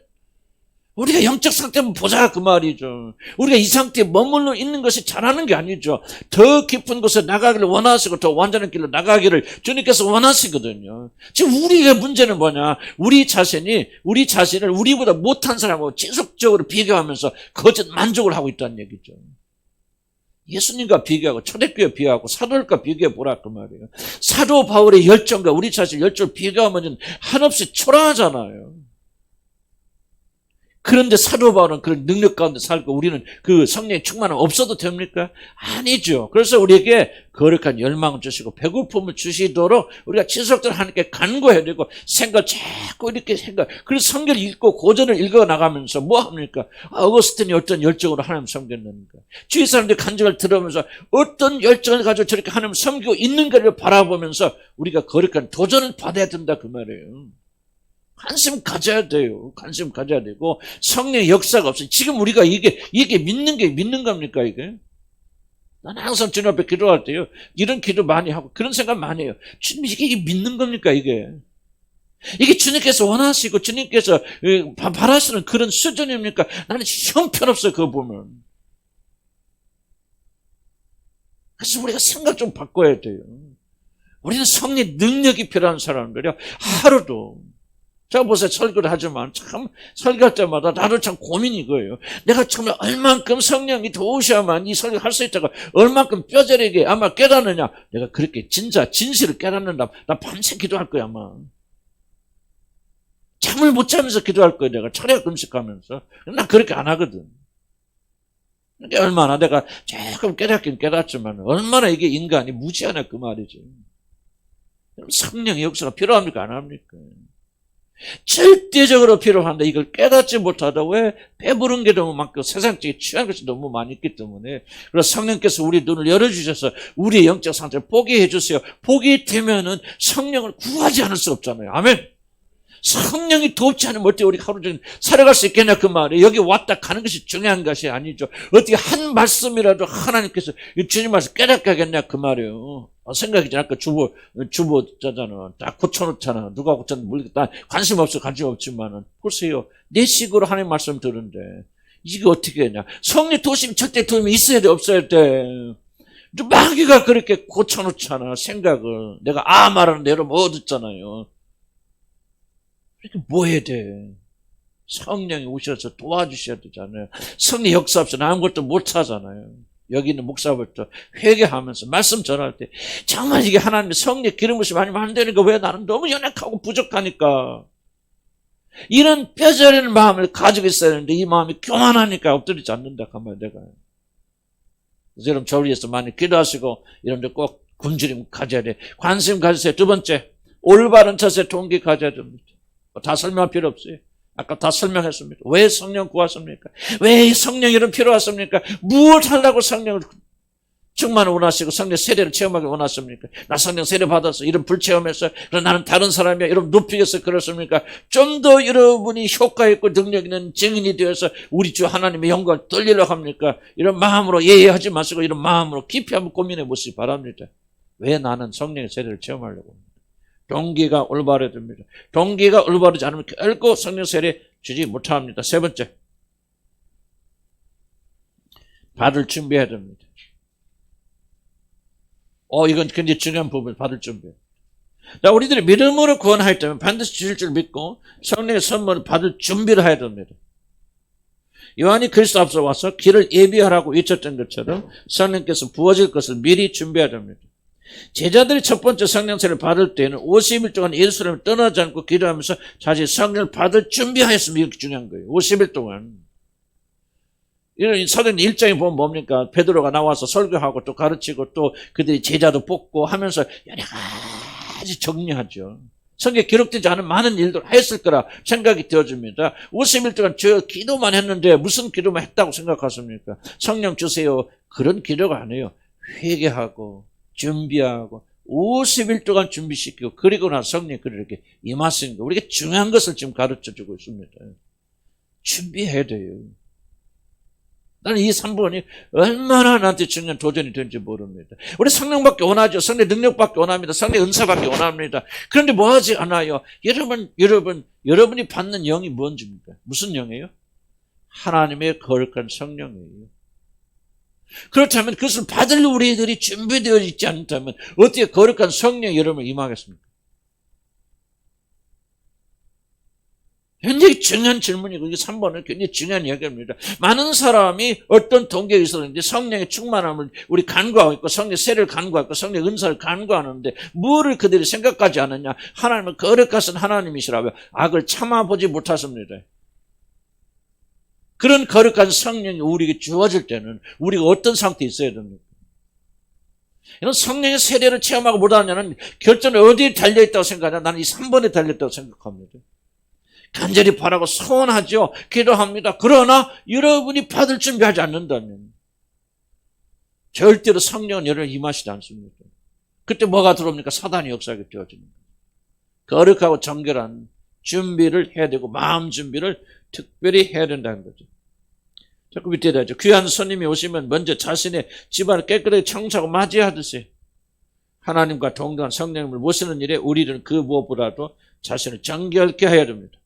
Speaker 1: 우리가 영적 상태만 보자 그 말이죠. 우리가 이 상태에 머물러 있는 것이 잘하는 게 아니죠. 더 깊은 곳에 나가기를 원하시고 더 완전한 길로 나가기를 주님께서 원하시거든요. 지금 우리의 문제는 뭐냐? 우리 자신을 우리보다 못한 사람하고 지속적으로 비교하면서 거짓 만족을 하고 있다는 얘기죠. 예수님과 비교하고 초대교회 비교하고 사도들과 비교해 보라 그 말이에요. 사도 바울의 열정과 우리 자신의 열정을 비교하면 한없이 초라하잖아요. 그런데 사도 바울은 그런 능력 가운데 살고 우리는 그 성령의 충만함 없어도 됩니까? 아니죠. 그래서 우리에게 거룩한 열망을 주시고 배고픔을 주시도록 우리가 지속적으로 하나님께 간구해야 되고 자꾸 이렇게 그래서 성경을 읽고 고전을 읽어 나가면서 뭐 합니까? 어거스틴이 어떤 열정으로 하나님 섬겼는가? 주위 사람들이 간증을 들으면서 어떤 열정을 가지고 저렇게 하나님 섬기고 있는가를 바라보면서 우리가 거룩한 도전을 받아야 된다 그 말이에요. 관심 가져야 돼요. 관심 가져야 되고 성령의 역사가 없어요. 지금 우리가 이게 믿는 겁니까 이게? 나는 항상 주님 앞에 기도할 때요. 이런 기도 많이 하고 그런 생각 많이 해요. 주님 이게 믿는 겁니까 이게? 이게 주님께서 원하시고 주님께서 바라시는 그런 수준입니까? 나는 형편없어요 그거 보면. 그래서 우리가 생각 좀 바꿔야 돼요. 우리는 성령의 능력이 필요한 사람들이요. 하루도 제가 보세요. 설교를 하지만 참 설교할 때마다 나도 참 고민이 이거예요. 내가 정말 얼만큼 성령이 도우셔야만 이 설교를 할 수 있다가 얼만큼 뼈저리게 아마 깨닫느냐. 내가 그렇게 진실을 깨닫는다. 나 밤새 기도할 거야 아마. 잠을 못 자면서 기도할 거야 내가. 철야 금식하면서. 난 그렇게 안 하거든. 이게 얼마나 내가 조금 깨닫긴 깨닫지만 얼마나 이게 인간이 무지하냐 그 말이지. 성령의 역사가 필요합니까 안 합니까? 절대적으로 필요한데 이걸 깨닫지 못하다. 왜? 배부른 게 너무 많고 세상적인 취한 것이 너무 많이 있기 때문에. 그래서 성령께서 우리 눈을 열어주셔서 우리의 영적 상태를 보게 해주세요. 보게 되면은 성령을 구하지 않을 수 없잖아요. 아멘. 성령이 돕지 않으면 어떻게 우리가 하루 종일 살아갈 수 있겠냐 그 말이에요. 여기 왔다 가는 것이 중요한 것이 아니죠. 어떻게 한 말씀이라도 하나님께서 주님 말씀 깨닫게 하겠냐 그 말이에요. 생각이 지나까 주보자잖아. 딱 고쳐놓잖아. 누가 고쳤는지 모르겠다. 관심 없지만은. 보세요. 내 식으로 하나님 말씀 들은데 이게 어떻게 했냐. 성령 도심 절대 도움이 있어야 돼 없어야 돼. 마귀가 그렇게 고쳐놓잖아. 생각을. 내가 말하는 대로 뭐 듣잖아요. 그러니까 뭐 해야 돼? 성령이 오셔서 도와주셔야 되잖아요. 성령 역사 없이는 아무것도 못 하잖아요. 여기 있는 목사부터 회개하면서 말씀 전할 때 정말 이게 하나님의 성령 기름 부으심 아니면 안 되는 거 왜 나는 너무 연약하고 부족하니까 이런 뼈저리는 마음을 가지고 있어야 하는데 이 마음이 교만하니까 엎드리지 않는다 가만 내가. 그래서 여러분 저를 위해서 많이 기도하시고 여러분들 꼭 굶주림 가져야 돼. 관심 가지세요. 두 번째 올바른 자세 동기 가져야 됩니다. 다 설명할 필요 없어요. 아까 다 설명했습니다. 왜 성령 구하십니까? 왜 성령 이름 필요하십니까? 무엇 하려고 성령을 충만을 원하시고 성령 세례를 체험하기 원하십니까? 나 성령 세례 받았어. 이런 불체험했어. 그럼 나는 다른 사람이야. 이런 높이겠어. 그렇습니까? 좀 더 여러분이 효과 있고 능력 있는 증인이 되어서 우리 주 하나님의 영광을 돌리려고 합니까? 이런 마음으로 예의하지 마시고 이런 마음으로 깊이 한번 고민해 보시기 바랍니다. 왜 나는 성령의 세례를 체험하려고 합니까? 동기가 올바르야 됩니다. 동기가 올바르지 않으면 결코 성령 세례 주지 못합니다. 세 번째, 받을 준비해야 됩니다. 이건 굉장히 중요한 부분, 받을 준비. 자, 우리들이 믿음으로 구원할 때면 반드시 주실 줄 믿고 성령의 선물을 받을 준비를 해야 됩니다. 요한이 그리스도 앞서 와서 길을 예비하라고 외쳤던 것처럼 성령께서 부어질 것을 미리 준비해야 됩니다. 제자들이 첫 번째 성령세를 받을 때는 50일 동안 예루살렘을 떠나지 않고 기도하면서 자신 성령을 받을 준비하였으면 이렇게 중요한 거예요. 50일 동안. 이런 사도행 1장에 보면 뭡니까? 베드로가 나와서 설교하고 또 가르치고 또 그들이 제자도 뽑고 하면서 여러 가지 정리하죠. 성경에 기록되지 않은 많은 일들을 했을 거라 생각이 되어집니다. 50일 동안 저 기도만 했는데 무슨 기도만 했다고 생각하십니까? 성령 주세요. 그런 기도가 아니에요. 회개하고 준비하고 50일 동안 준비시키고 그리고 나서 성령이 그렇게 임하시는 거. 우리가 중요한 것을 지금 가르쳐주고 있습니다. 준비해야 돼요. 나는 이 3번이 얼마나 나한테 중요한 도전이 되는지 모릅니다. 우리 성령밖에 원하죠. 성령 능력밖에 원합니다. 성령 은사밖에 원합니다. 그런데 뭐 하지 않아요? 여러분이 받는 영이 뭔지입니까? 무슨 영이에요? 하나님의 거룩한 성령이에요. 그렇다면 그것을 받을 우리들이 준비되어 있지 않다면 어떻게 거룩한 성령이 여러분을 임하겠습니까? 굉장히 중요한 질문이고 이게 3번은 굉장히 중요한 이야기입니다. 많은 사람이 어떤 동기에 있었는지 성령의 충만함을 우리 간구하고 있고 성령 세례를 간구하고 있고 성령 은사를 간구하는데 뭐를 그들이 생각하지 않느냐? 하나님은 거룩하신 하나님이시라고요. 악을 참아보지 못하십니다. 그런 거룩한 성령이 우리에게 주어질 때는 우리가 어떤 상태에 있어야 됩니까? 이런 성령의 세례를 체험하고 못하냐는 결정은 어디에 달려있다고 생각하냐? 나는 이 3번에 달려있다고 생각합니다. 간절히 바라고 소원하죠. 기도합니다. 그러나 여러분이 받을 준비하지 않는다면 절대로 성령은 여러분 임하시지 않습니다. 그때 뭐가 들어옵니까? 사단이 역사하게 되어집니다. 거룩하고 정결한 준비를 해야 되고 마음 준비를 특별히 해야 된다는 거죠. 자꾸 밑에 되죠. 귀한 손님이 오시면 먼저 자신의 집안을 깨끗하게 청소하고 맞이하듯이 하나님과 동등한 성령님을 모시는 일에 우리는 그 무엇보다도 자신을 정결케 해야 됩니다.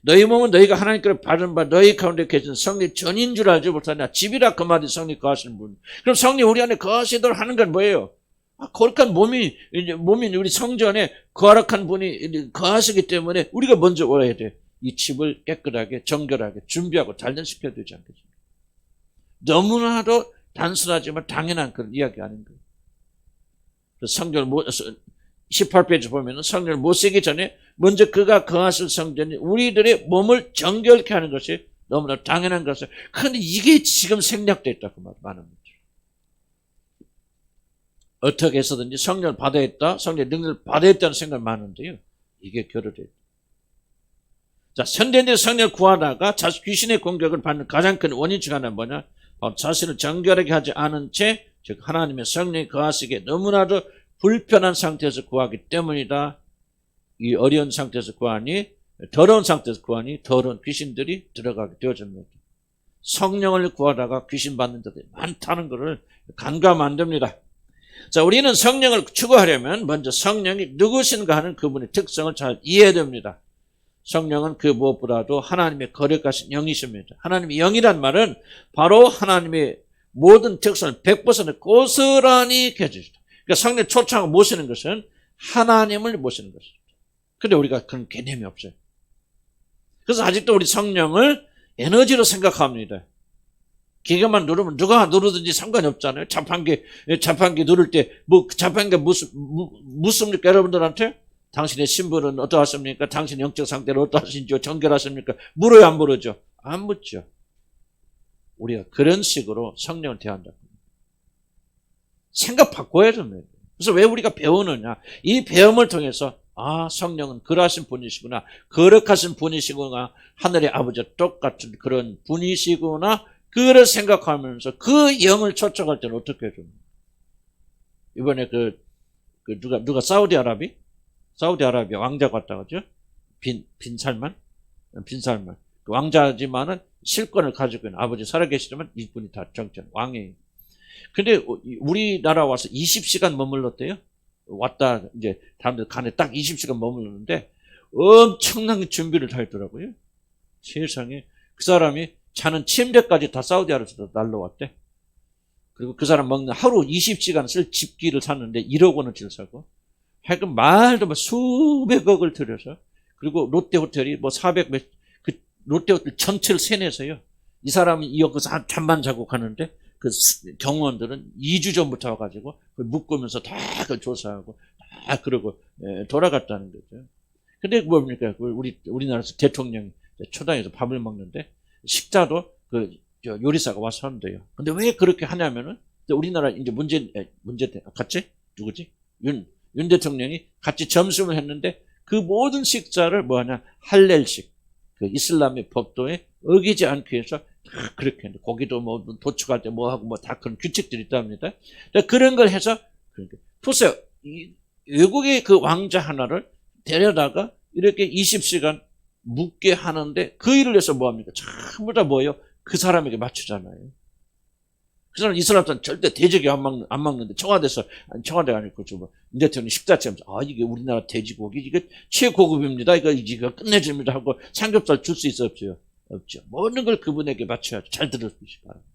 Speaker 1: 너희 몸은 너희가 하나님께로 받은 바 너희 가운데 계신 성령 전인 줄 알지 못하냐. 집이라 그 말이 성령 거하시는 분. 그럼 성령 우리 안에 거하시도록 하는 건 뭐예요? 거룩한 몸이 우리 성전에 거룩한 분이 거하시기 때문에 우리가 먼저 와야 돼. 이 집을 깨끗하게 정결하게 준비하고 단련시켜야 되지 않겠습니까? 너무나도 단순하지만 당연한 그런 이야기 아닌가. 성전 18페이지 보면 성전을 못 쓰기 전에 먼저 그가 거하실 성전이 우리들의 몸을 정결케 하는 것이 너무나 당연한 것을. 그런데 이게 지금 생략되어 있다고 많은 분들. 어떻게 해서든지 성령을 받아야 했다, 성령의 능력을 받아야 했다는 생각이 많은데요. 이게 결여되어 있다. 자, 현대인들이 성령을 구하다가 귀신의 공격을 받는 가장 큰 원인 중 하나는 뭐냐? 바로 자신을 정결하게 하지 않은 채, 즉 하나님의 성령이 거하시기에 너무나도 불편한 상태에서 구하기 때문이다. 이 어려운 상태에서 구하니, 더러운 상태에서 구하니 더러운 귀신들이 들어가게 되어집니다. 성령을 구하다가 귀신 받는 자들이 많다는 것을 간과하면 안 됩니다. 자, 우리는 성령을 추구하려면 먼저 성령이 누구신가 하는 그분의 특성을 잘 이해해야 됩니다. 성령은 그 무엇보다도 하나님의 거룩하신 영이십니다. 하나님의 영이란 말은 바로 하나님의 모든 특성을 100% 고스란히 켜주시다. 그러니까 성령 초청하고 모시는 것은 하나님을 모시는 것입니다. 그런데 우리가 그런 개념이 없어요. 그래서 아직도 우리 성령을 에너지로 생각합니다. 기계만 누르면 누가 누르든지 상관이 없잖아요. 자판기 누를 때, 자판기가 묻습니까? 여러분들한테? 당신의 신분은 어떠하십니까? 당신의 영적 상태는 어떠하신지요? 정결하십니까? 물어요, 안 물어죠? 안 묻죠. 우리가 그런 식으로 성령을 대한다. 생각 바꿔야 됩니다. 그래서 왜 우리가 배우느냐? 이 배움을 통해서 성령은 그러하신 분이시구나. 거룩하신 분이시구나. 하늘의 아버지와 똑같은 그런 분이시구나. 그를 생각하면서 그 영을 초청할 때는 어떻게 해야 됩니까? 이번에 누가 사우디아라비아 왕자가 왔다 그죠? 빈살만. 그 왕자지만은 실권을 가지고 있는 아버지 살아계시지만 이분이 다 정권 왕이에요. 근데 우리나라 와서 20시간 머물렀대요. 왔다 이제 다음날 간에 딱 20시간 머물렀는데 엄청난 준비를 다 했더라고요. 세상에. 그 사람이 자는 침대까지 다 사우디아라비아에서 날라왔대. 그리고 그 사람 먹는 하루 20시간 쓸 집기를 샀는데 1억 원어치를 사고 하여간 말도 뭐 수백억을 들여서 그리고 롯데호텔이 뭐 400몇 그 롯데호텔 전체를 세내서요. 이 사람이 여기서 잠만 자고 가는데 그 경호원들은 2주 전부터 와가지고 묶으면서 다 그 조사하고 다 그러고 돌아갔다는 거죠. 근데 뭡니까? 우리나라에서 대통령이 초당에서 밥을 먹는데 식사도 요리사가 와서 한대요. 근데 왜 그렇게 하냐면은 우리나라 이제 문제 같이 누구지? 윤 대통령이 같이 점심을 했는데 그 모든 식사를 뭐하냐 할렐식 그 이슬람의 법도에 어기지 않기 위해서 다 그렇게 했는데 고기도 뭐 도축할 때 뭐 하고 뭐 다 그런 규칙들이 있답니다. 그런 걸 해서 보세요. 외국의 그 왕자 하나를 데려다가 이렇게 20시간 묵게 하는데 그 일을 위해서 뭐합니까? 전부 다 뭐예요? 그 사람에게 맞추잖아요. 그 사람 이슬람은 절대 돼지고기 안 먹는데 청와대가 아니고 문 대통령이 식사하면서 이게 우리나라 돼지고기 이게 최고급입니다. 이거 끝내줍니다 하고 삼겹살 줄 수 있어 없어요? 없죠. 모든 걸 그분에게 맞춰야죠. 잘 들어주시기 바랍니다.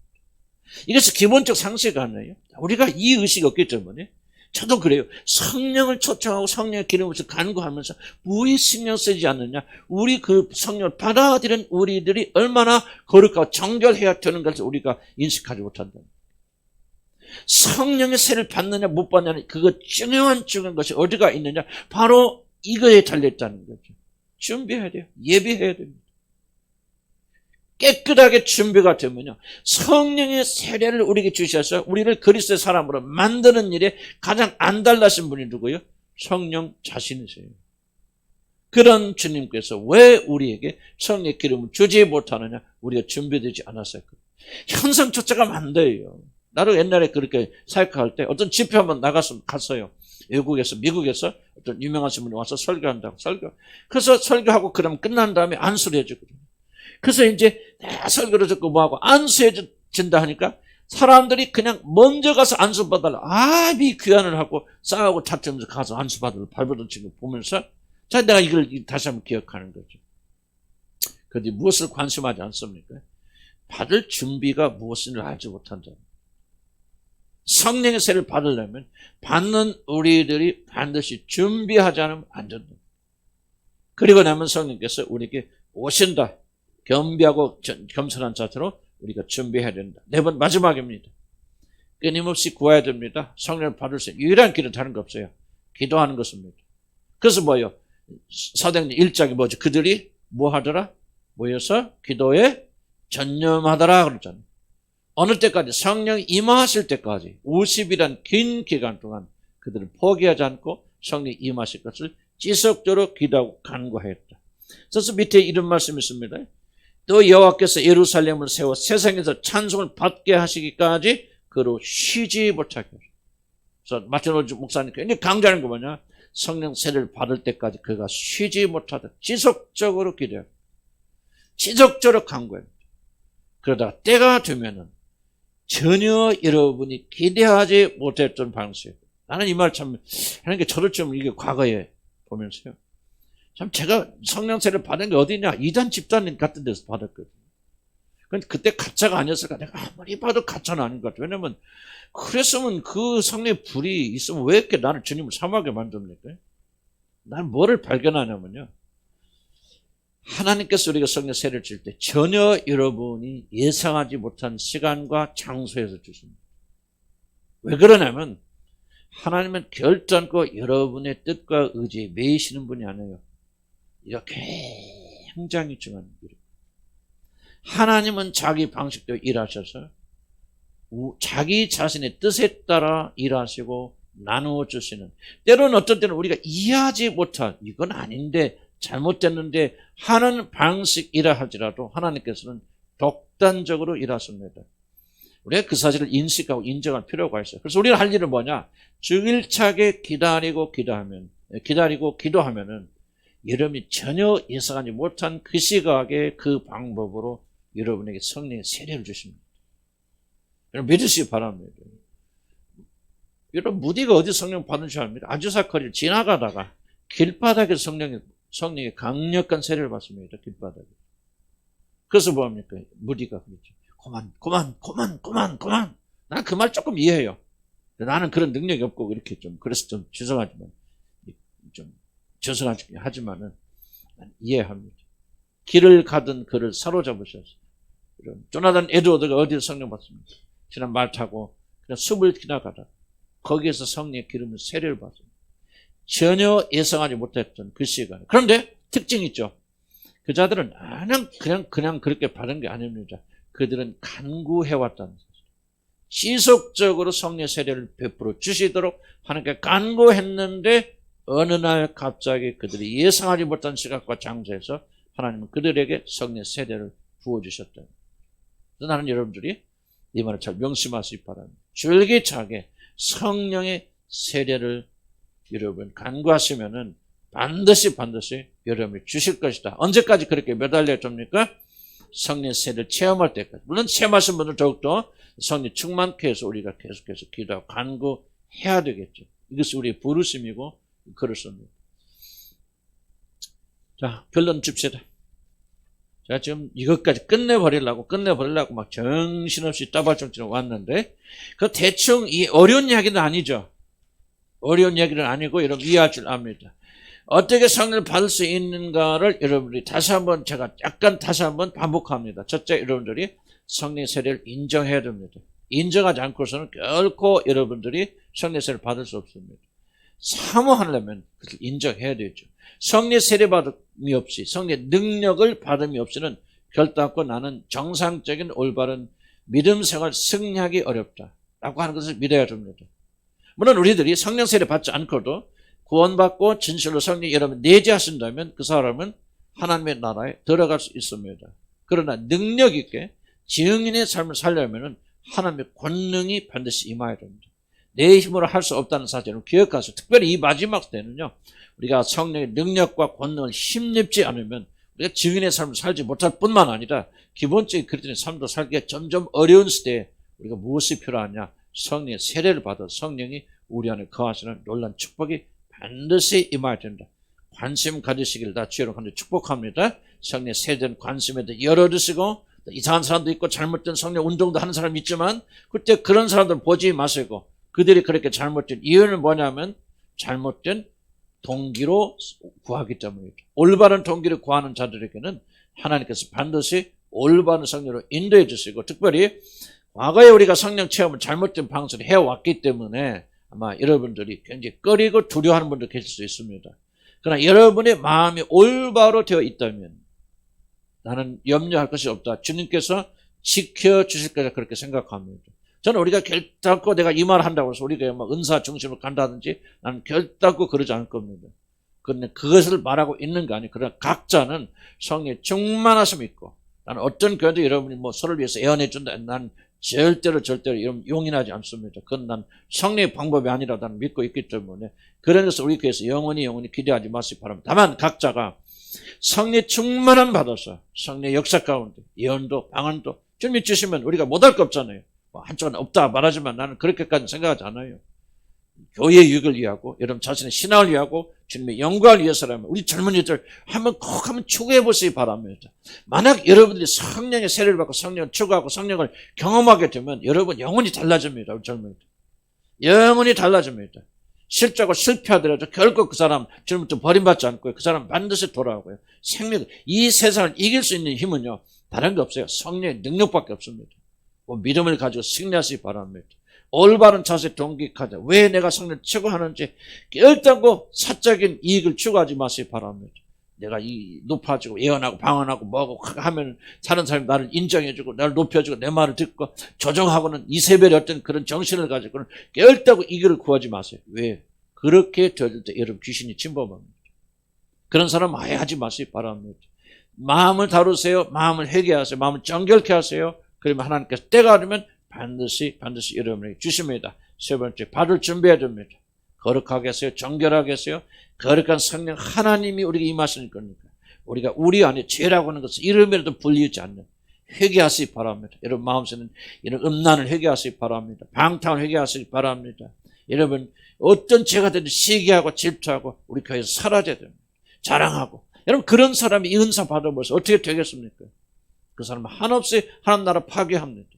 Speaker 1: 이것이 기본적 상식 아니에요? 우리가 이 의식이 없기 때문에 저도 그래요. 성령을 초청하고 성령의 기름을 간구하면서 무엇이 신경 쓰지 않느냐. 우리 그 성령을 받아들인 우리들이 얼마나 거룩하고 정결해야 되는 것을 우리가 인식하지 못한다. 성령의 세를 받느냐 못 받느냐 그거 중요한 것이 어디가 있느냐. 바로 이거에 달려있다는 거죠. 준비해야 돼요. 예비해야 됩니다. 깨끗하게 준비가 되면요. 성령의 세례를 우리에게 주셔서 우리를 그리스도의 사람으로 만드는 일에 가장 안달나신 분이 누구예요? 성령 자신이세요. 그런 주님께서 왜 우리에게 성령의 기름을 주지 못하느냐? 우리가 준비되지 않았어요. 현상 쫓아가면 안 돼요. 나도 옛날에 그렇게 사역할 때 어떤 집회 한번 갔어요. 외국에서 미국에서 어떤 유명하신 분이 와서 설교한다고 그래서 설교하고 그러면 끝난 다음에 안수를 해주거든요. 그래서 이제 설교를 듣고 뭐하고 안수해준다 하니까 사람들이 그냥 먼저 가서 안수받으려 이 귀환을 하고 싸우고 다투면서 가서 안수받으러 발버둥 치고 보면서 자 내가 이걸 다시 한번 기억하는 거죠. 그런데 무엇을 관심하지 않습니까? 받을 준비가 무엇인지 알지 못한다. 성령의 세를 받으려면 받는 우리들이 반드시 준비하지 않으면 안 된다. 그리고 나면 성령께서 우리에게 오신다. 겸비하고 겸손한 자세로 우리가 준비해야 된다. 네 번 마지막입니다. 끊임없이 구해야 됩니다. 성령을 받을 수 있는 유일한 길은 다른 거 없어요. 기도하는 것입니다. 그래서 뭐예요? 사도행전 1장이 뭐죠? 그들이 뭐 하더라? 모여서 기도에 전념하더라 그러잖아요. 어느 때까지? 성령이 임하실 때까지 50일이란 긴 기간 동안 그들은 포기하지 않고 성령이 임하실 것을 지속적으로 기도하고 간구하였다. 그래서 밑에 이런 말씀이 있습니다. 또 여호와께서 예루살렘을 세워 세상에서 찬송을 받게 하시기까지 그로 쉬지 못하게 하셨다. 그래서 마틴 로이드 목사님 굉장히 강조하는 거 뭐냐? 성령 세례를 받을 때까지 그가 쉬지 못하다. 지속적으로 기도해요. 지속적으로 간구해요. 그러다가 때가 되면은 전혀 여러분이 기대하지 못했던 방식이에요. 나는 이 말 참 하는 게 저를 좀 이게 과거에 보면서요. 참 제가 성령세를 받은 게 어디냐? 이단 집단 같은 데서 받았거든요. 근데 그때 가짜가 아니었을까? 내가 아무리 봐도 가짜는 아닌 것 같아요. 왜냐면 그랬으면 그 성령의 불이 있으면 왜 이렇게 나를 주님을 사모하게 만듭니까? 난 뭐를 발견하냐면요. 하나님께서 우리가 성령 세례를 줄 때 전혀 여러분이 예상하지 못한 시간과 장소에서 주십니다. 왜 그러냐면 하나님은 결단코 여러분의 뜻과 의지에 매이시는 분이 아니에요. 이거 굉장히 중요한 일입니다. 하나님은 자기 방식대로 일하셔서 자기 자신의 뜻에 따라 일하시고 나누어 주시는, 때로는 어떤 때는 우리가 이해하지 못한 이건 아닌데 잘못됐는데 하는 방식이라 할지라도 하나님께서는 독단적으로 일하십니다. 우리가 그 사실을 인식하고 인정할 필요가 있어요. 그래서 우리가 할 일은 뭐냐? 주일차게 기다리고 기도하면은 여러분이 전혀 예상하지 못한 그 시각에 그 방법으로 여러분에게 성령의 세례를 주십니다. 여러분 믿으시기 바랍니다. 여러분 무디가 어디 성령 받은 줄 압니다. 아주사 거리를 지나가다가 길바닥에 성령의 강력한 세례를 받습니다. 길바닥에. 그래서 뭐합니까? 무디가 그렇죠. 그만. 난 그 말 조금 이해해요. 나는 그런 능력이 없고 이렇게 그래서 좀 죄송하지만 하지만은 난 이해합니다. 길을 가던 그를 사로잡으셔서 조나단 에드워드가 어디서 성령 받습니까? 지난 말 타고 그냥 숲을 지나가다 거기에서 성령의 기름을 세례를 받습니다. 전혀 예상하지 못했던 그 시간에. 그런데 특징이 있죠. 그 자들은 그냥 그렇게 받은 게 아닙니다. 그들은 간구해왔다는 사실. 지속적으로 성령 세례를 베풀어 주시도록 하나님께 간구했는데 어느 날 갑자기 그들이 예상하지 못한 시각과 장소에서 하나님은 그들에게 성령 세례를 부어주셨다. 나는 여러분들이 이 말을 잘 명심하시기 바랍니다. 줄기차게 성령의 세례를 여러분 간구하시면은 반드시 여러분이 주실 것이다. 언제까지 그렇게 매달려 줍니까? 성령 세례를 체험할 때까지. 물론 체험하신 분은 더욱더 성령 충만케 해서 우리가 계속해서 기도하고 간구해야 되겠죠. 이것이 우리의 부르심이고 그렇습니다. 자, 결론 줍시다. 제가 지금 이것까지 끝내버리려고 막 정신없이 따발정치로 왔는데 그 대충 이 어려운 이야기는 아니죠. 어려운 이야기는 아니고 여러분 이해할 줄 압니다. 어떻게 성령을 받을 수 있는가를 여러분들이 다시 한번 반복합니다. 첫째, 여러분들이 성령의 세례를 인정해야 됩니다. 인정하지 않고서는 결코 여러분들이 성령의 세례를 받을 수 없습니다. 사모하려면 그걸 인정해야 되죠. 성령의 세례 받음이 없이, 성령의 능력을 받음이 없이는 결단코 나는 정상적인 올바른 믿음 생활 승리하기 어렵다 라고 하는 것을 믿어야 됩니다. 물론 우리들이 성령 세례 받지 않고도 구원받고 진실로 성령 여러분 내재하신다면 그 사람은 하나님의 나라에 들어갈 수 있습니다. 그러나 능력 있게 증인의 삶을 살려면 하나님의 권능이 반드시 임해야 됩니다. 내 힘으로 할 수 없다는 사실을 기억하세요. 특별히 이 마지막 때는요. 우리가 성령의 능력과 권능을 힘입지 않으면 우리가 증인의 삶을 살지 못할 뿐만 아니라 기본적인 그리스도인의 삶도 살기가 점점 어려운 시대에 우리가 무엇이 필요하냐? 성령의 세례를 받아 성령이 우리 안에 거하시는 놀라운 축복이 반드시 임해야 된다. 관심 가지시길 다 주의로 간절히 축복합니다. 성령의 세대는 관심에 대해 열어두시고 이상한 사람도 있고 잘못된 성령 운동도 하는 사람이 있지만 그때 그런 사람들 보지 마시고 그들이 그렇게 잘못된 이유는 뭐냐면 잘못된 동기로 구하기 때문이죠. 올바른 동기를 구하는 자들에게는 하나님께서 반드시 올바른 성령으로 인도해 주시고 특별히 과거에 우리가 성령 체험을 잘못된 방식으로 해왔기 때문에 아마 여러분들이 굉장히 꺼리고 두려워하는 분도 계실 수 있습니다. 그러나 여러분의 마음이 올바로 되어 있다면 나는 염려할 것이 없다. 주님께서 지켜주실 거다 그렇게 생각합니다. 저는 우리가 결단코 내가 이 말을 한다고 해서 우리가 막 은사 중심으로 간다든지 나는 결단코 그러지 않을 겁니다. 그런데 그것을 말하고 있는 거 아니에요. 그러나 각자는 성령의 충만하심이 있고 나는 어떤 교회도 여러분이 뭐 서로를 위해서 애원해 준다. 난 절대로 여러분 용인하지 않습니다. 그건 난 성령의 방법이 아니라 나는 믿고 있기 때문에 그래서 우리 교회에서 영원히 기대하지 마시기 바랍니다. 다만 각자가 성령의 충만함 받아서 성령의 역사 가운데 예언도 방언도 주님이 주시면 우리가 못할 거 없잖아요. 한쪽은 없다 말하지만 나는 그렇게까지 생각하지 않아요. 교회의 유익을 위하고 여러분 자신의 신앙을 위하고 주님의 영광을 위해서라면 우리 젊은이들 꼭 한번 추구해 보시기 바랍니다. 만약 여러분들이 성령의 세례를 받고 성령을 추구하고 성령을 경험하게 되면 여러분 영혼이 달라집니다. 우리 젊은이들 영혼이 달라집니다. 실제로 실패하더라도 결국 그 사람 주님부터 버림받지 않고요. 그 사람 반드시 돌아오고요. 생명 이 세상을 이길 수 있는 힘은요 다른 게 없어요. 성령의 능력밖에 없습니다. 믿음을 가지고 승리하시기 바랍니다. 올바른 자세 동기 가자. 왜 내가 성령을 추구하는지 결단코 사적인 이익을 추구하지 마시기 바랍니다. 내가 높아지고 예언하고 방언하고 뭐하고 하면 다른 사람이 나를 인정해주고 나를 높여주고 내 말을 듣고 조정하고는 이세벨의 어떤 그런 정신을 가지고는 결단코 이익을 구하지 마세요. 왜? 그렇게 되어질 때 여러분 귀신이 침범합니다. 그런 사람 아예 하지 마시기 바랍니다. 마음을 다루세요. 마음을 회개하세요. 마음을 정결케 하세요. 그러면 하나님께서 때가 되면 반드시 여러분에게 주십니다. 세 번째, 받을 준비해야 됩니다. 거룩하겠어요? 정결하겠어요? 거룩한 성령 하나님이 우리에게 임하실 겁니까? 우리가 우리 안에 죄라고 하는 것을 이름이라도 불리지 않는 회개하시기 바랍니다. 여러분 마음속에는 이런 음란을 회개하시기 바랍니다. 방탕을 회개하시기 바랍니다. 여러분 어떤 죄가 되든 시기하고 질투하고 우리 교회에서 사라져야 됩니다. 자랑하고. 여러분 그런 사람이 이 은사 받아버려서 어떻게 되겠습니까? 그 사람은 한없이 하나님 나라 파괴합니다.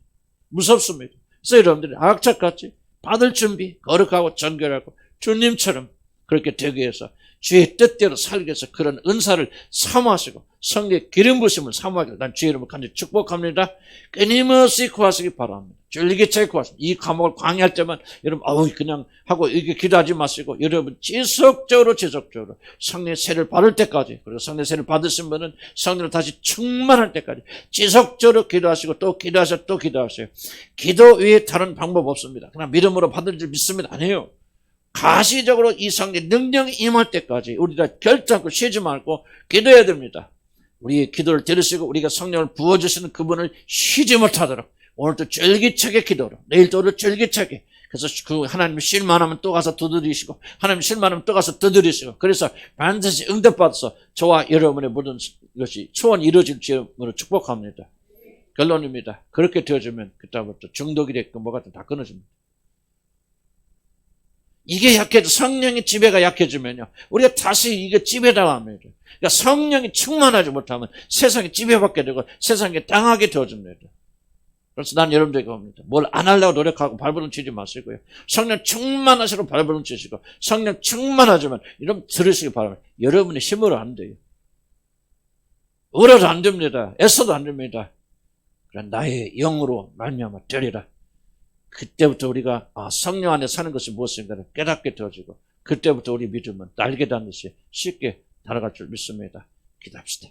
Speaker 1: 무섭습니다. 그래서 여러분들이 악착같이 받을 준비, 거룩하고 정결하고 주님처럼 그렇게 되기 위해서 주의 뜻대로 살기 위해서 그런 은사를 사모하시고 성령의 기름 부심을 사모하기를 난 주의 이름으로 간절히 축복합니다. 끊임없이 구하시기 바랍니다. 줄기차게 구하십니다. 이 과목을 강의할 때만 여러분 그냥 하고 이렇게 기도하지 마시고 여러분 지속적으로 성령의 세를 받을 때까지, 그리고 성령의 세를 받으신 분은 성령을 다시 충만할 때까지 지속적으로 기도하시고 또 기도하셔 또 기도하세요. 기도 외에 다른 방법 없습니다. 그냥 믿음으로 받을 줄 믿습니다. 아니에요. 가시적으로 이 성령의 능력이 임할 때까지 우리가 결단코 쉬지 말고 기도해야 됩니다. 우리의 기도를 들으시고 우리가 성령을 부어주시는 그분을 쉬지 못하도록 오늘도 쫄깃하게 기도로, 내일도 쫄깃하게. 그래서 그 하나님 실만하면 또 가서 두드리시고, 하나님 실만하면 또 가서 두드리시고, 그래서 반드시 응답받아서 저와 여러분의 모든 것이 소원이 이루어질 줄로 축복합니다. 결론입니다. 그렇게 되어지면 그때부터 중독이 됐고 뭐가 다 끊어집니다. 이게 약해져, 성령의 지배가 약해지면요, 우리가 다시 이게 지배당합니다. 그러니까 성령이 충만하지 못하면 세상에 지배받게 되고 세상에 당하게 되어집니다. 그래서 난 여러분들에게 겁니다. 뭘 안 하려고 노력하고 발버둥 치지 마시고요. 성령 충만하시고 발버둥 치시고, 성령 충만하지만 여러분 들으시기 바랍니다. 여러분의 힘으로 안 돼요. 울어도 안 됩니다. 애써도 안 됩니다. 그러나 나의 영으로 말미암아 되리라. 그때부터 우리가 성령 안에 사는 것이 무엇인가를 깨닫게 되어지고, 그때부터 우리 믿음은 날개 닿듯이 쉽게 달아갈 줄 믿습니다. 기도합시다.